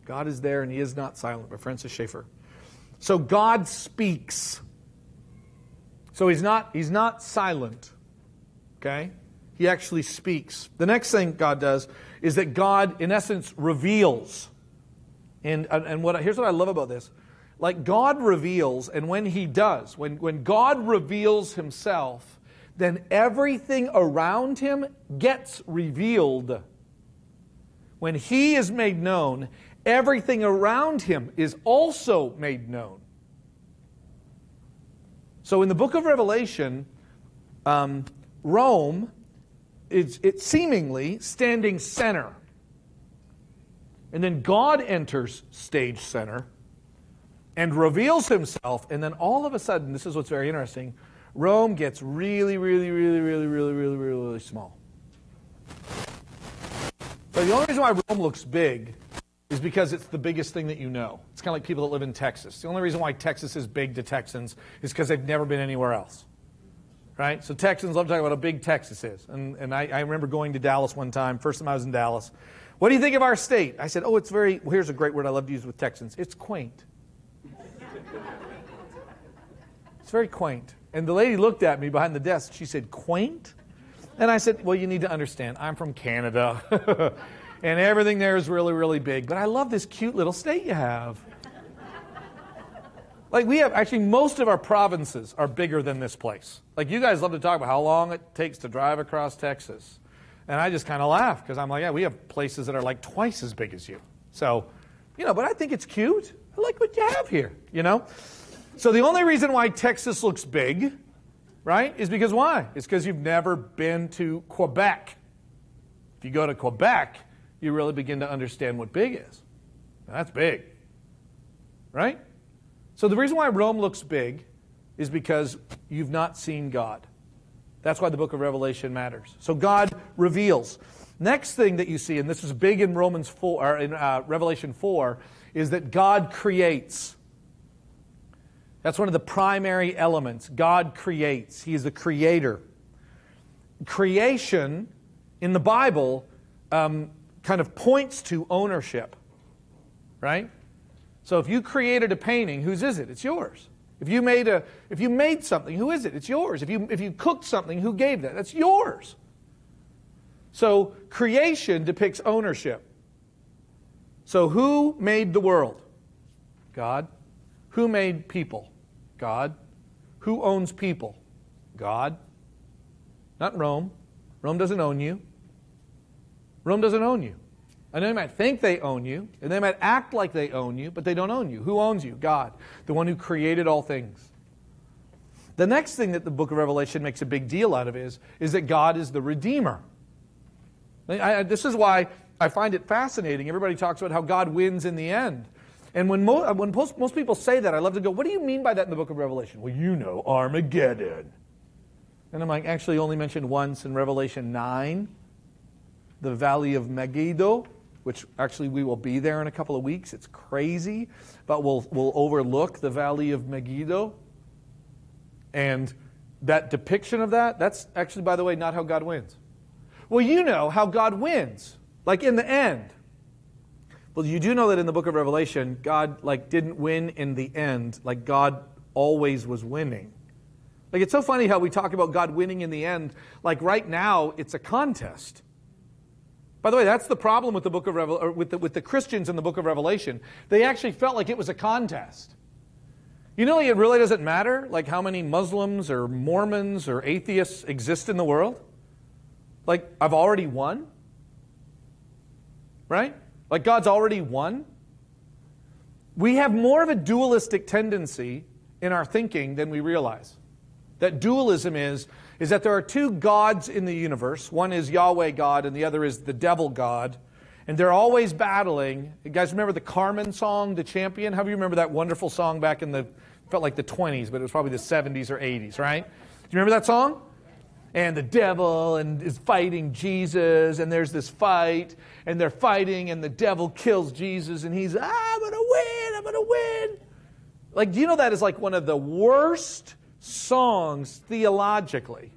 God is there and He is not silent, by Francis Schaeffer. So God speaks. So He's not silent. Okay? He actually speaks. The next thing God does is that God, in essence, reveals. And here's what I love about this. Like, God reveals, and when He does, when God reveals Himself, then everything around Him gets revealed. When He is made known, everything around Him is also made known. So in the book of Revelation, Rome, it's seemingly standing center. And then God enters stage center and reveals Himself, and then all of a sudden, this is what's very interesting, Rome gets really, really, really, really, really, really, really, really small. So the only reason why Rome looks big is because it's the biggest thing that you know. It's kind of like people that live in Texas. The only reason why Texas is big to Texans is because they've never been anywhere else. Right? So Texans love talking about how big Texas is. And I remember going to Dallas one time, first time I was in Dallas. What do you think of our state? I said, here's a great word I love to use with Texans. It's quaint. It's very quaint. And the lady looked at me behind the desk. She said, quaint? And I said, well, you need to understand, I'm from Canada. And everything there is really, really big. But I love this cute little state you have. Like, we have, actually, most of our provinces are bigger than this place. Like, you guys love to talk about how long it takes to drive across Texas. And I just kind of laugh, because I'm like, yeah, we have places that are like twice as big as you. So, but I think it's cute. I like what you have here, So the only reason why Texas looks big, right, is because why? It's because you've never been to Quebec. If you go to Quebec, you really begin to understand what big is. And that's big, right? So the reason why Rome looks big is because you've not seen God. That's why the book of Revelation matters. So God reveals. Next thing that you see, and this is big in Revelation 4, is that God creates. That's one of the primary elements. God creates. He is the creator. Creation in the Bible kind of points to ownership, right? So if you created a painting, whose is it? It's yours. If you made something, who is it? It's yours. If you cooked something, who gave that? That's yours. So creation depicts ownership. So who made the world? God. Who made people? God. Who owns people? God. Not Rome. Rome doesn't own you. Rome doesn't own you. And they might think they own you, and they might act like they own you, but they don't own you. Who owns you? God, the one who created all things. The next thing that the book of Revelation makes a big deal out of is that God is the Redeemer. This is why I find it fascinating. Everybody talks about how God wins in the end. And when most people say that, I love to go, what do you mean by that in the book of Revelation? Well, you know, Armageddon. And I'm like, actually only mentioned once in Revelation 9, the Valley of Megiddo, which actually we will be there in a couple of weeks. It's crazy, but we'll overlook the Valley of Megiddo. And that depiction of that's actually, by the way, not how God wins. Well, you know how God wins, like in the end. Well, you do know that in the book of Revelation, God didn't win in the end, like God always was winning. Like, it's so funny how we talk about God winning in the end. Like right now, it's a contest. By the way, that's the problem with the book of with the Christians in the book of Revelation. They actually felt like it was a contest. You know, it really doesn't matter like how many Muslims or Mormons or atheists exist in the world. Like, I've already won. Right? Like, God's already won. We have more of a dualistic tendency in our thinking than we realize. That dualism is that there are two gods in the universe. One is Yahweh God and the other is the devil God. And they're always battling. You guys remember the Carmen song, The Champion? How do you remember that wonderful song back in felt like the 20s, but it was probably the 70s or 80s, right? Do you remember that song? And the devil is fighting Jesus, and there's this fight, and they're fighting, and the devil kills Jesus, and he's, I'm going to win. Like, do you know that is like one of the worst songs theologically?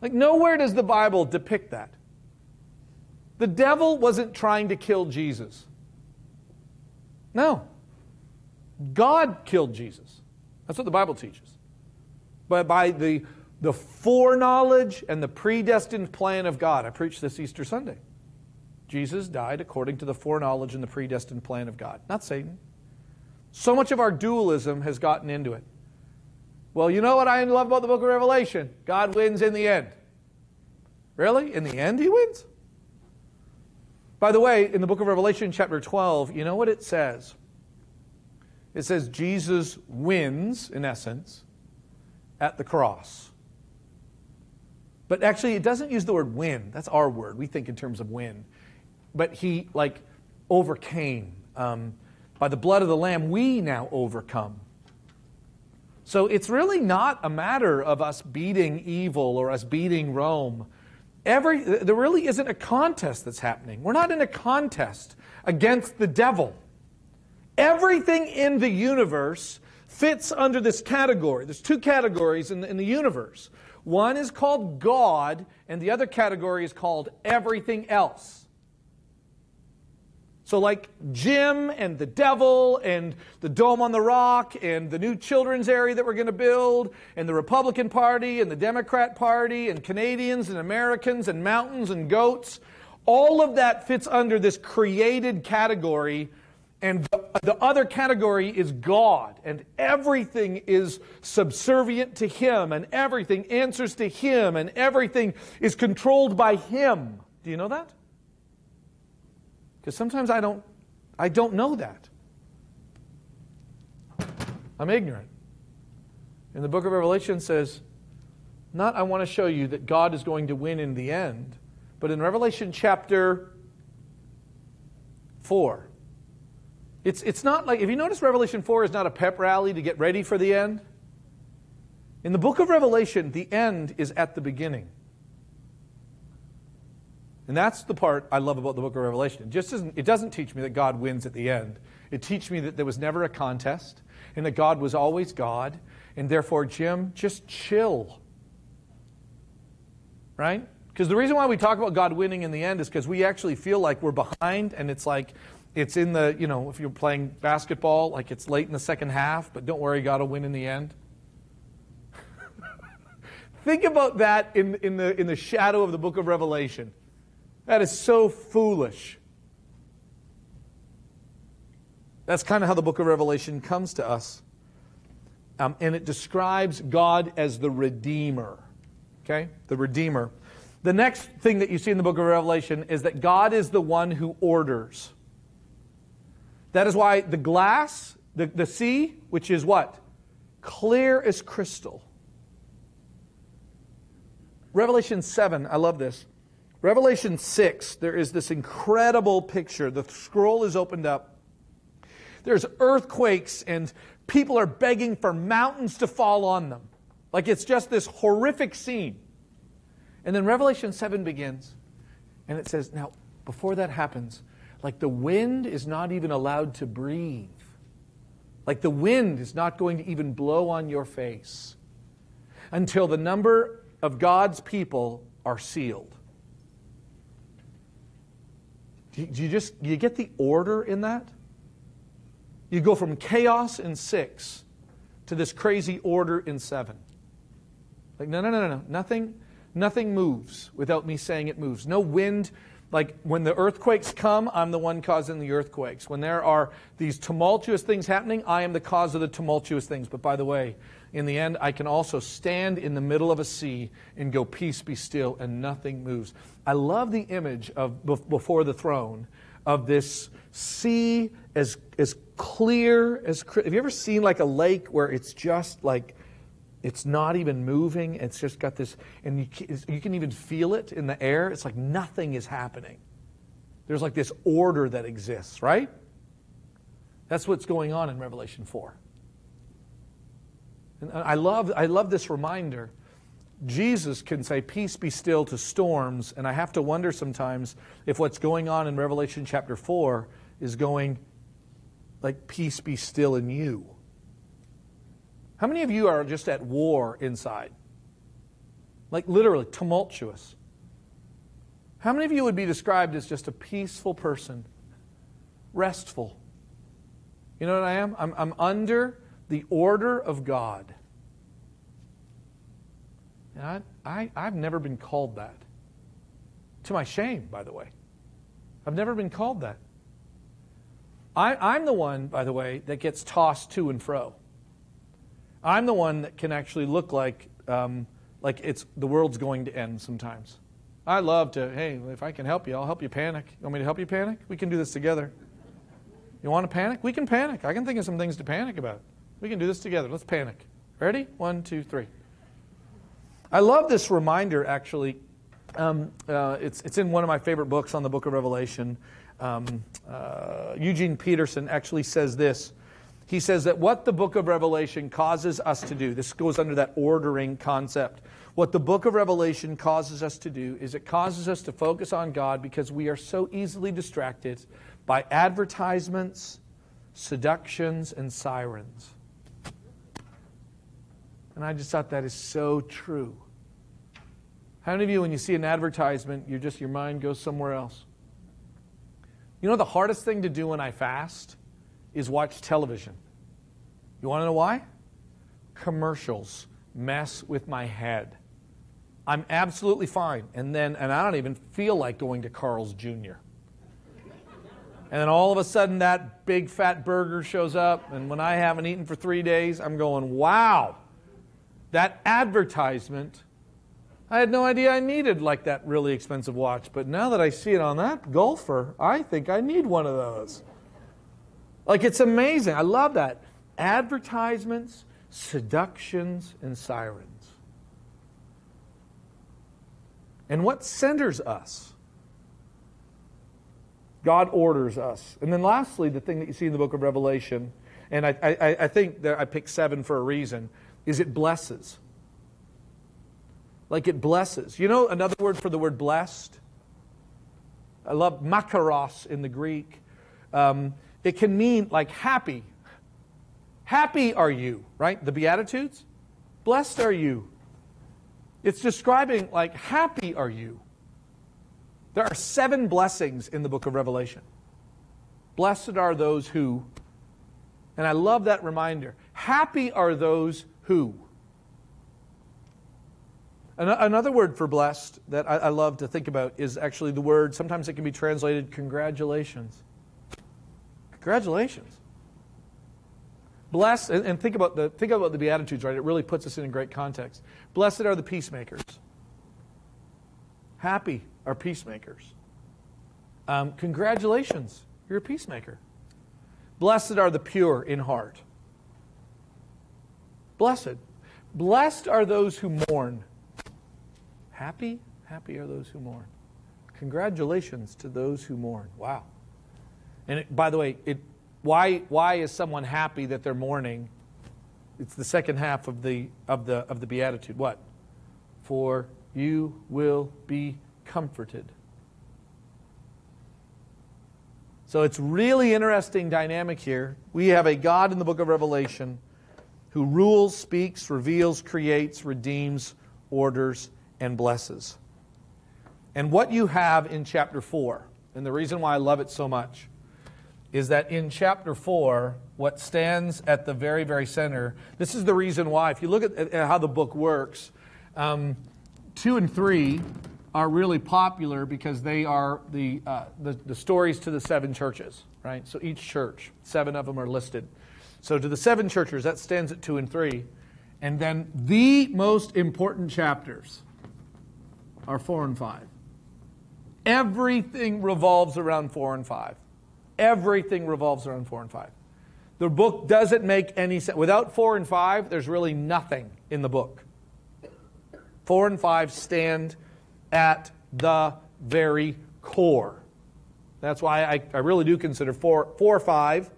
Like, nowhere does the Bible depict that. The devil wasn't trying to kill Jesus. No. God killed Jesus. That's what the Bible teaches. But by the foreknowledge and the predestined plan of God. I preached this Easter Sunday. Jesus died according to the foreknowledge and the predestined plan of God, not Satan. So much of our dualism has gotten into it. Well, you know what I love about the book of Revelation? God wins in the end. Really? In the end he wins? By the way, in the book of Revelation chapter 12, you know what it says? It says Jesus wins, in essence, at the cross. But actually, it doesn't use the word win. That's our word. We think in terms of win. But he, overcame. By the blood of the Lamb, we now overcome. So it's really not a matter of us beating evil or us beating Rome. There really isn't a contest that's happening. We're not in a contest against the devil. Everything in the universe fits under this category. There's two categories in the universe. One is called God, and the other category is called everything else. So like Jim and the devil and the Dome on the Rock and the new children's area that we're going to build and the Republican Party and the Democrat Party and Canadians and Americans and mountains and goats, all of that fits under this created category. And the other category is God, and everything is subservient to Him, and everything answers to Him, and everything is controlled by Him. Do you know that? Because sometimes I don't know that. I'm ignorant. And the book of Revelation says, not I want to show you that God is going to win in the end, but in Revelation chapter 4, It's not like, if you notice, Revelation 4 is not a pep rally to get ready for the end. In the book of Revelation, the end is at the beginning. And that's the part I love about the book of Revelation. It doesn't teach me that God wins at the end. It teaches me that there was never a contest and that God was always God. And therefore, Jim, just chill. Right? Because the reason why we talk about God winning in the end is because we actually feel like we're behind, and it's like it's in the, if you're playing basketball, like it's late in the second half, but don't worry, God will win in the end. Think about that in the shadow of the book of Revelation. That is so foolish. That's kind of how the book of Revelation comes to us. And it describes God as the Redeemer. Okay? The Redeemer. The next thing that you see in the book of Revelation is that God is the one who orders. That is why the glass, the sea, which is what? Clear as crystal. Revelation 7, I love this. Revelation 6, there is this incredible picture. The scroll is opened up. There's earthquakes and people are begging for mountains to fall on them. Like it's just this horrific scene. And then Revelation 7 begins. And it says, now, before that happens, like the wind is not even allowed to breathe. Like the wind is not going to even blow on your face until the number of God's people are sealed. Do you get the order in that? You go from chaos in 6 to this crazy order in 7. Like, no. Nothing moves without me saying it moves. No wind. Like when the earthquakes come, I'm the one causing the earthquakes. When there are these tumultuous things happening, I am the cause of the tumultuous things. But by the way, in the end, I can also stand in the middle of a sea and go, peace be still, and nothing moves. I love the image of before the throne of this sea as clear as... Have you ever seen like a lake where it's just like, it's not even moving, it's just got this, and you can even feel it in the air. It's like nothing is happening. There's like this order that exists, right? That's what's going on in Revelation 4. And I love this reminder. Jesus can say, peace be still to storms, and I have to wonder sometimes if what's going on in Revelation chapter 4 is going like, peace be still in you. How many of you are just at war inside? Like literally tumultuous. How many of you would be described as just a peaceful person? Restful. You know what I am? I'm under the order of God. And I've never been called that. To my shame, by the way. I've never been called that. I'm the one, by the way, that gets tossed to and fro. I'm the one that can actually look like it's the world's going to end sometimes. I love to, hey, if I can help you, I'll help you panic. You want me to help you panic? We can do this together. You want to panic? We can panic. I can think of some things to panic about. We can do this together. Let's panic. Ready? 1, 2, 3. I love this reminder, actually. It's in one of my favorite books on the book of Revelation. Eugene Peterson actually says this. He says that what the book of Revelation causes us to do, this goes under that ordering concept. What the book of Revelation causes us to do is it causes us to focus on God because we are so easily distracted by advertisements, seductions, and sirens. And I just thought that is so true. How many of you, when you see an advertisement, your mind goes somewhere else? You know the hardest thing to do when I fast is watch television. You want to know why? Commercials mess with my head. I'm absolutely fine. And I don't even feel like going to Carl's Jr. And then all of a sudden that big fat burger shows up, and when I haven't eaten for 3 days, I'm going, wow, that advertisement, I had no idea I needed like that really expensive watch. But now that I see it on that golfer, I think I need one of those. Like, it's amazing. I love that. Advertisements, seductions, and sirens. And what centers us? God orders us. And then lastly, the thing that you see in the book of Revelation, and I think that I picked 7 for a reason, is it blesses. Like it blesses. You know another word for the word blessed? I love makaros in the Greek. It can mean like happy. Happy are you, right? The Beatitudes. Blessed are you. It's describing like happy are you. There are 7 blessings in the book of Revelation. Blessed are those who, and I love that reminder, happy are those who. Another word for blessed that I love to think about is actually the word, sometimes it can be translated congratulations. Congratulations. Blessed, and think about the Beatitudes, right? It really puts us in a great context. Blessed are the peacemakers. Happy are peacemakers. Congratulations, you're a peacemaker. Blessed are the pure in heart. Blessed. Blessed are those who mourn. Happy are those who mourn. Congratulations to those who mourn. Wow. And by the way, why is someone happy that they're mourning? It's the second half of the Beatitude. What? For you will be comforted. So it's really interesting dynamic here. We have a God in the book of Revelation who rules, speaks, reveals, creates, redeems, orders, and blesses. And what you have in chapter 4, and the reason why I love it so much, is that in chapter 4, what stands at the very, very center, this is the reason why, if you look at how the book works, 2 and 3 are really popular because they are the stories to the 7 churches, right? So each church, 7 of them are listed. So to the 7 churches, that stands at 2 and 3. And then the most important chapters are 4 and 5. Everything revolves around 4 and 5. Everything revolves around 4 and 5. The book doesn't make any sense. Without 4 and 5, there's really nothing in the book. 4 and 5 stand at the very core. That's why I really do consider 4 or 5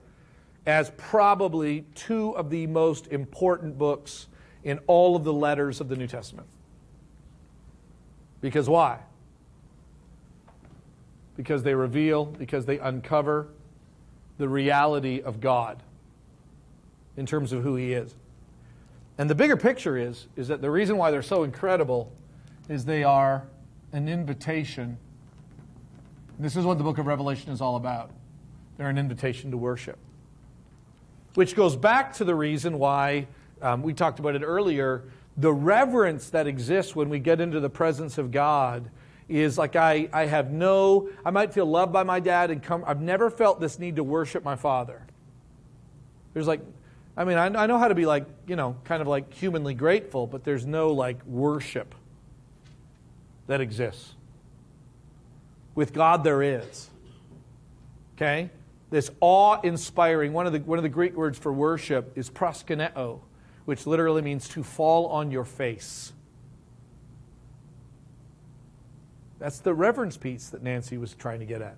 as probably 2 of the most important books in all of the letters of the New Testament. Because why? Because they reveal, because they uncover the reality of God in terms of who He is. And the bigger picture is that the reason why they're so incredible is they are an invitation. This is what the book of Revelation is all about. They're an invitation to worship. Which goes back to the reason why, we talked about it earlier, the reverence that exists when we get into the presence of God is like I might feel loved by my dad and I've never felt this need to worship my father. There's I know how to be kind of like humanly grateful, but there's no worship that exists. With God there is. Okay? This awe-inspiring, one of the Greek words for worship is proskuneo, which literally means to fall on your face. That's the reverence piece that Nancy was trying to get at.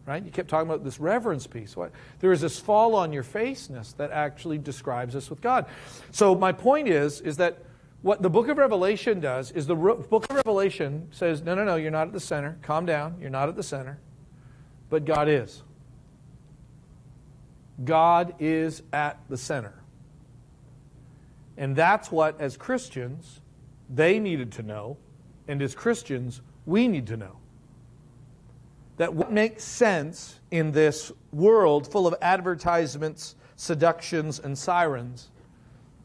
Right? You kept talking about this reverence piece. There is this fall on your faceness that actually describes us with God. So my point is that what the book of Revelation does is the book of Revelation says, no, you're not at the center. Calm down. You're not at the center. But God is. God is at the center. And that's what, as Christians, they needed to know, and as Christians, we need to know. That what makes sense in this world full of advertisements, seductions, and sirens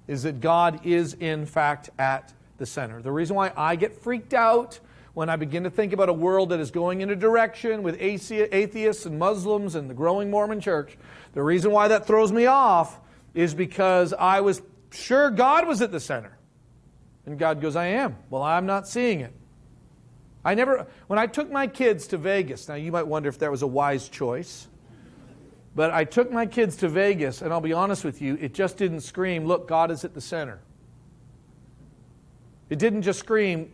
is that God is, in fact, at the center. The reason why I get freaked out when I begin to think about a world that is going in a direction with atheists and Muslims and the growing Mormon church, the reason why that throws me off is because I was sure God was at the center. And God goes, I am. Well, I'm not seeing it. When I took my kids to Vegas, now you might wonder if that was a wise choice, but I took my kids to Vegas, and I'll be honest with you, it just didn't scream, look, God is at the center. It didn't just scream,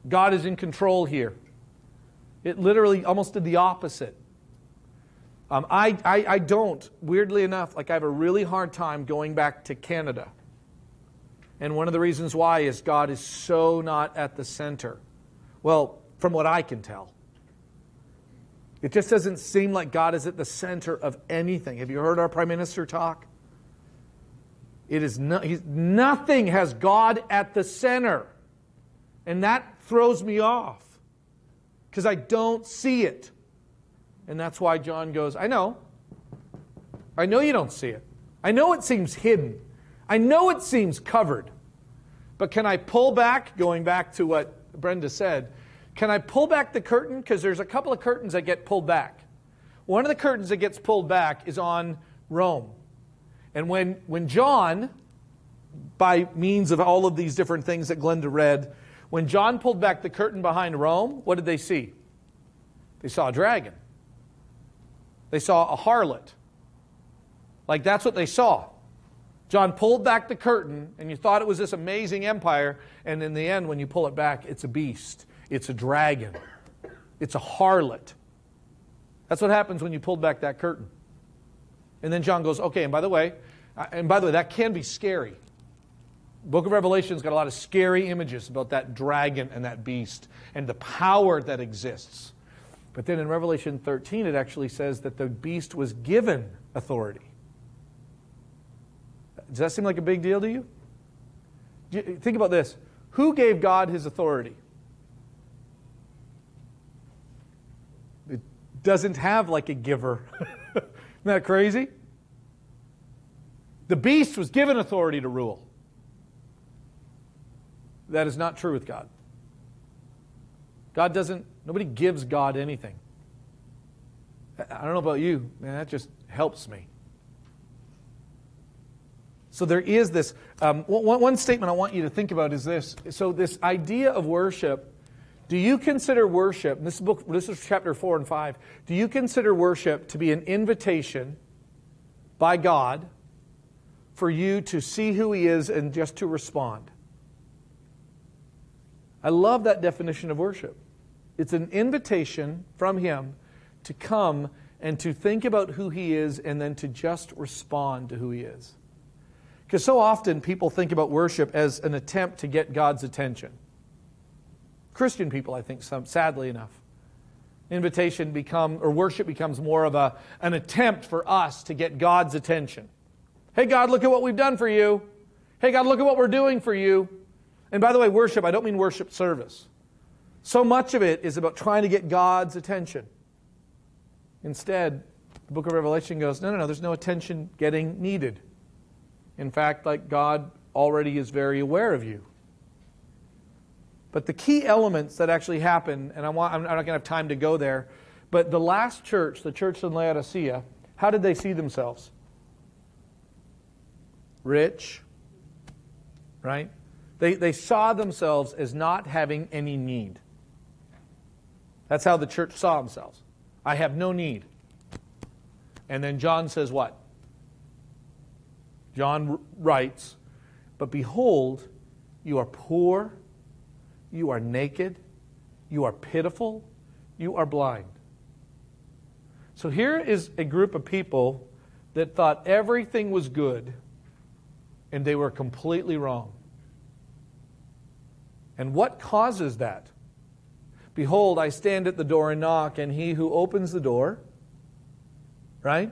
God is in control here. It literally almost did the opposite. I don't, weirdly enough, I have a really hard time going back to Canada. And one of the reasons why is God is so not at the center. Well, from what I can tell. It just doesn't seem like God is at the center of anything. Have you heard our Prime Minister talk? It is nothing has God at the center. And that throws me off because I don't see it. And that's why John goes, I know you don't see it. I know it seems hidden. I know it seems covered. But can I pull back, going back to what Brenda said, can I pull back the curtain? Because there's a couple of curtains that get pulled back. One of the curtains that gets pulled back is on Rome. And when John, by means of all of these different things that Glenda read, when John pulled back the curtain behind Rome, what did they see? They saw a dragon. They saw a harlot. Like, that's what they saw. John pulled back the curtain, and you thought it was this amazing empire, and in the end, when you pull it back, it's a beast. It's a dragon. It's a harlot. That's what happens when you pulled back that curtain. And then John goes, okay, and by the way, that can be scary. Book of Revelation's got a lot of scary images about that dragon and that beast and the power that exists. But then in Revelation 13, it actually says that the beast was given authority. Does that seem like a big deal to you? Think about this. Who gave God his authority? It doesn't have like a giver. Isn't that crazy? The beast was given authority to rule. That is not true with God. Nobody gives God anything. I don't know about you, man, that just helps me. So there is this, one statement I want you to think about is this. So this idea of worship, do you consider worship, and this is chapter 4 and 5, do you consider worship to be an invitation by God for you to see who He is and just to respond? I love that definition of worship. It's an invitation from Him to come and to think about who He is and then to just respond to who He is. Because so often people think about worship as an attempt to get God's attention. Christian people, I think, sadly enough. Worship becomes more of an attempt for us to get God's attention. Hey God, look at what we've done for you. Hey God, look at what we're doing for you. And by the way, worship, I don't mean worship service. So much of it is about trying to get God's attention. Instead, the book of Revelation goes, no, there's no attention getting needed. In fact, like God already is very aware of you. But the key elements that actually happen, and I'm not going to have time to go there, but the last church, the church in Laodicea, how did they see themselves? Rich, right? They saw themselves as not having any need. That's how the church saw themselves. I have no need. And then John says what? John writes, but behold, you are poor, you are naked, you are pitiful, you are blind. So here is a group of people that thought everything was good, and they were completely wrong. And what causes that? Behold, I stand at the door and knock, and he who opens the door, right?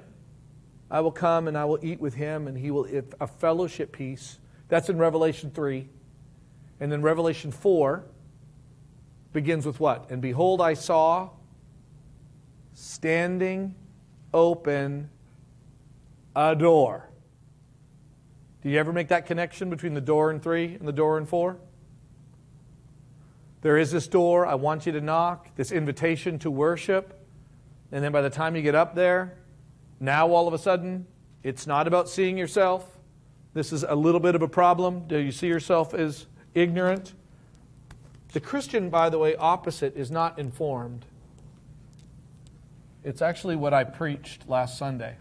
I will come and I will eat with him, and he will a fellowship peace. That's in Revelation 3. And then Revelation 4 begins with what? And behold, I saw standing open a door. Do you ever make that connection between the door in 3 and the door in 4? There is this door, I want you to knock, this invitation to worship. And then by the time you get up there, now all of a sudden, it's not about seeing yourself. This is a little bit of a problem. Do you see yourself as ignorant? The Christian, by the way, opposite is not informed. It's actually what I preached last Sunday.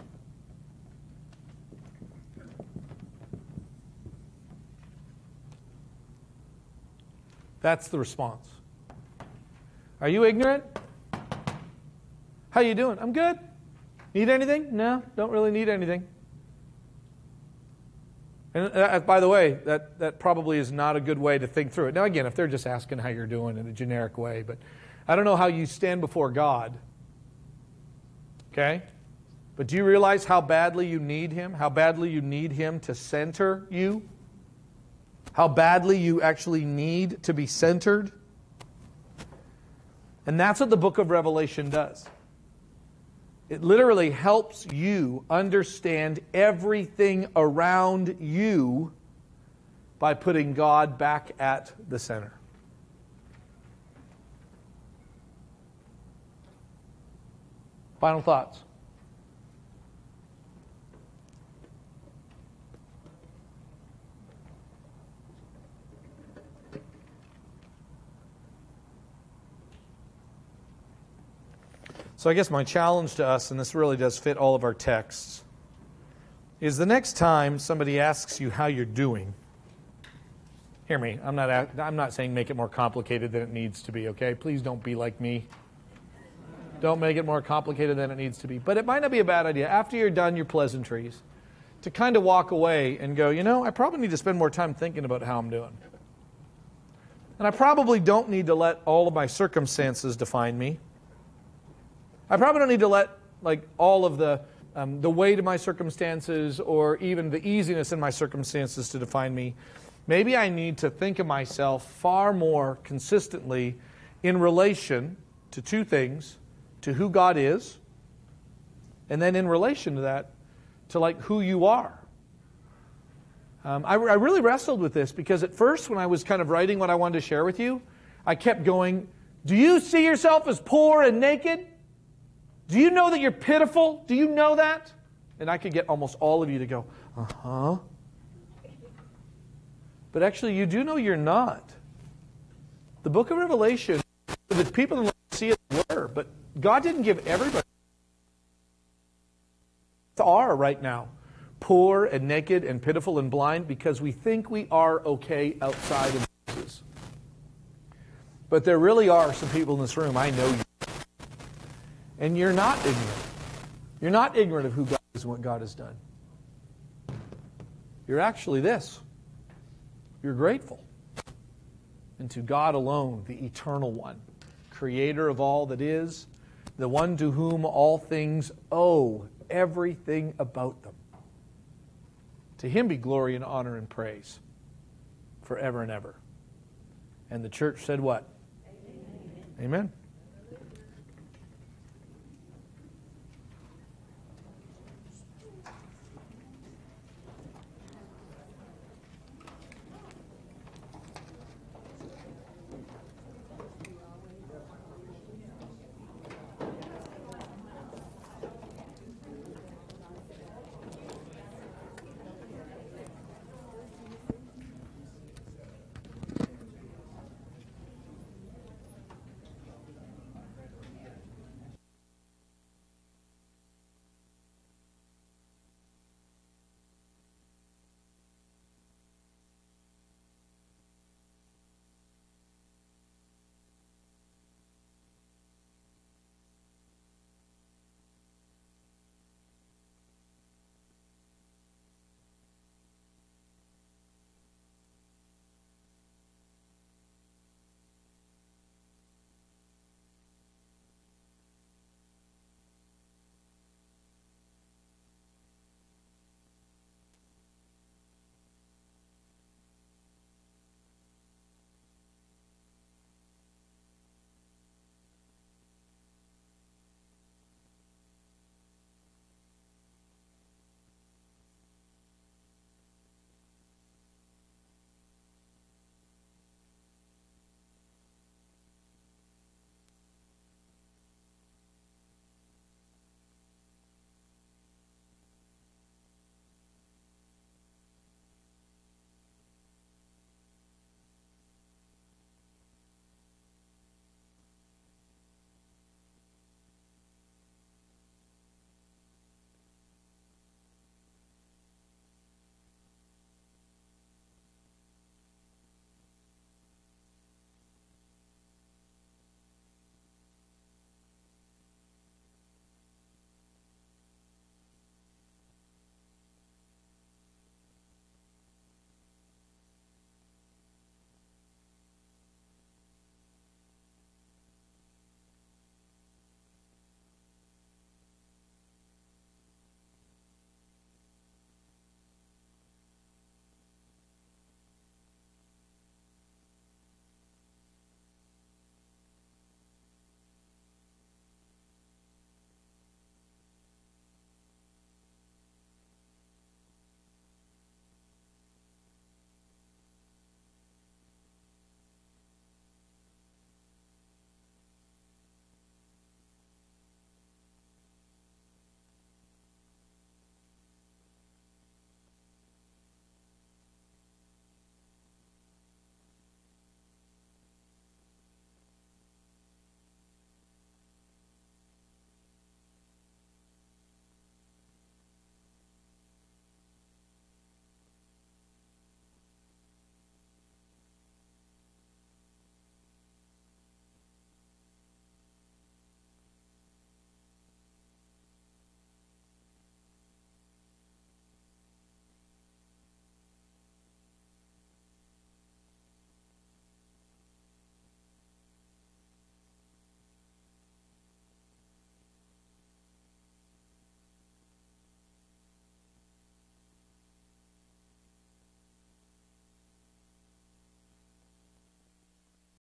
That's the response. Are you ignorant? How you doing? I'm good. Need anything? No, don't really need anything. And by the way, that probably is not a good way to think through it. Now again, if they're just asking how you're doing in a generic way, but I don't know how you stand before God Okay? But do you realize how badly you need Him? How badly you need Him to center you? How badly you actually need to be centered? And that's what the book of Revelation does. It literally helps you understand everything around you by putting God back at the center. Final thoughts? So I guess my challenge to us, and this really does fit all of our texts, is the next time somebody asks you how you're doing, hear me, I'm not saying make it more complicated than it needs to be, okay? Please don't be like me. Don't make it more complicated than it needs to be. But it might not be a bad idea, after you're done your pleasantries, to kind of walk away and go, I probably need to spend more time thinking about how I'm doing. And I probably don't need to let all of my circumstances define me. I probably don't need to let all of the weight of my circumstances or even the easiness in my circumstances to define me. Maybe I need to think of myself far more consistently in relation to two things, to who God is, and then in relation to that, to who you are. I really wrestled with this because at first when I was kind of writing what I wanted to share with you, I kept going, do you see yourself as poor and naked? Do you know that you're pitiful? Do you know that? And I could get almost all of you to go, uh-huh. But actually, you do know you're not. The book of Revelation, the people in Laodicea were, but God didn't give everybody. Are right now poor and naked and pitiful and blind because we think we are okay outside of Jesus. But there really are some people in this room, I know you. And you're not ignorant. You're not ignorant of who God is and what God has done. You're actually this. You're grateful. And to God alone, the eternal one, creator of all that is, the one to whom all things owe everything about them. To Him be glory and honor and praise forever and ever. And the church said what? Amen. Amen.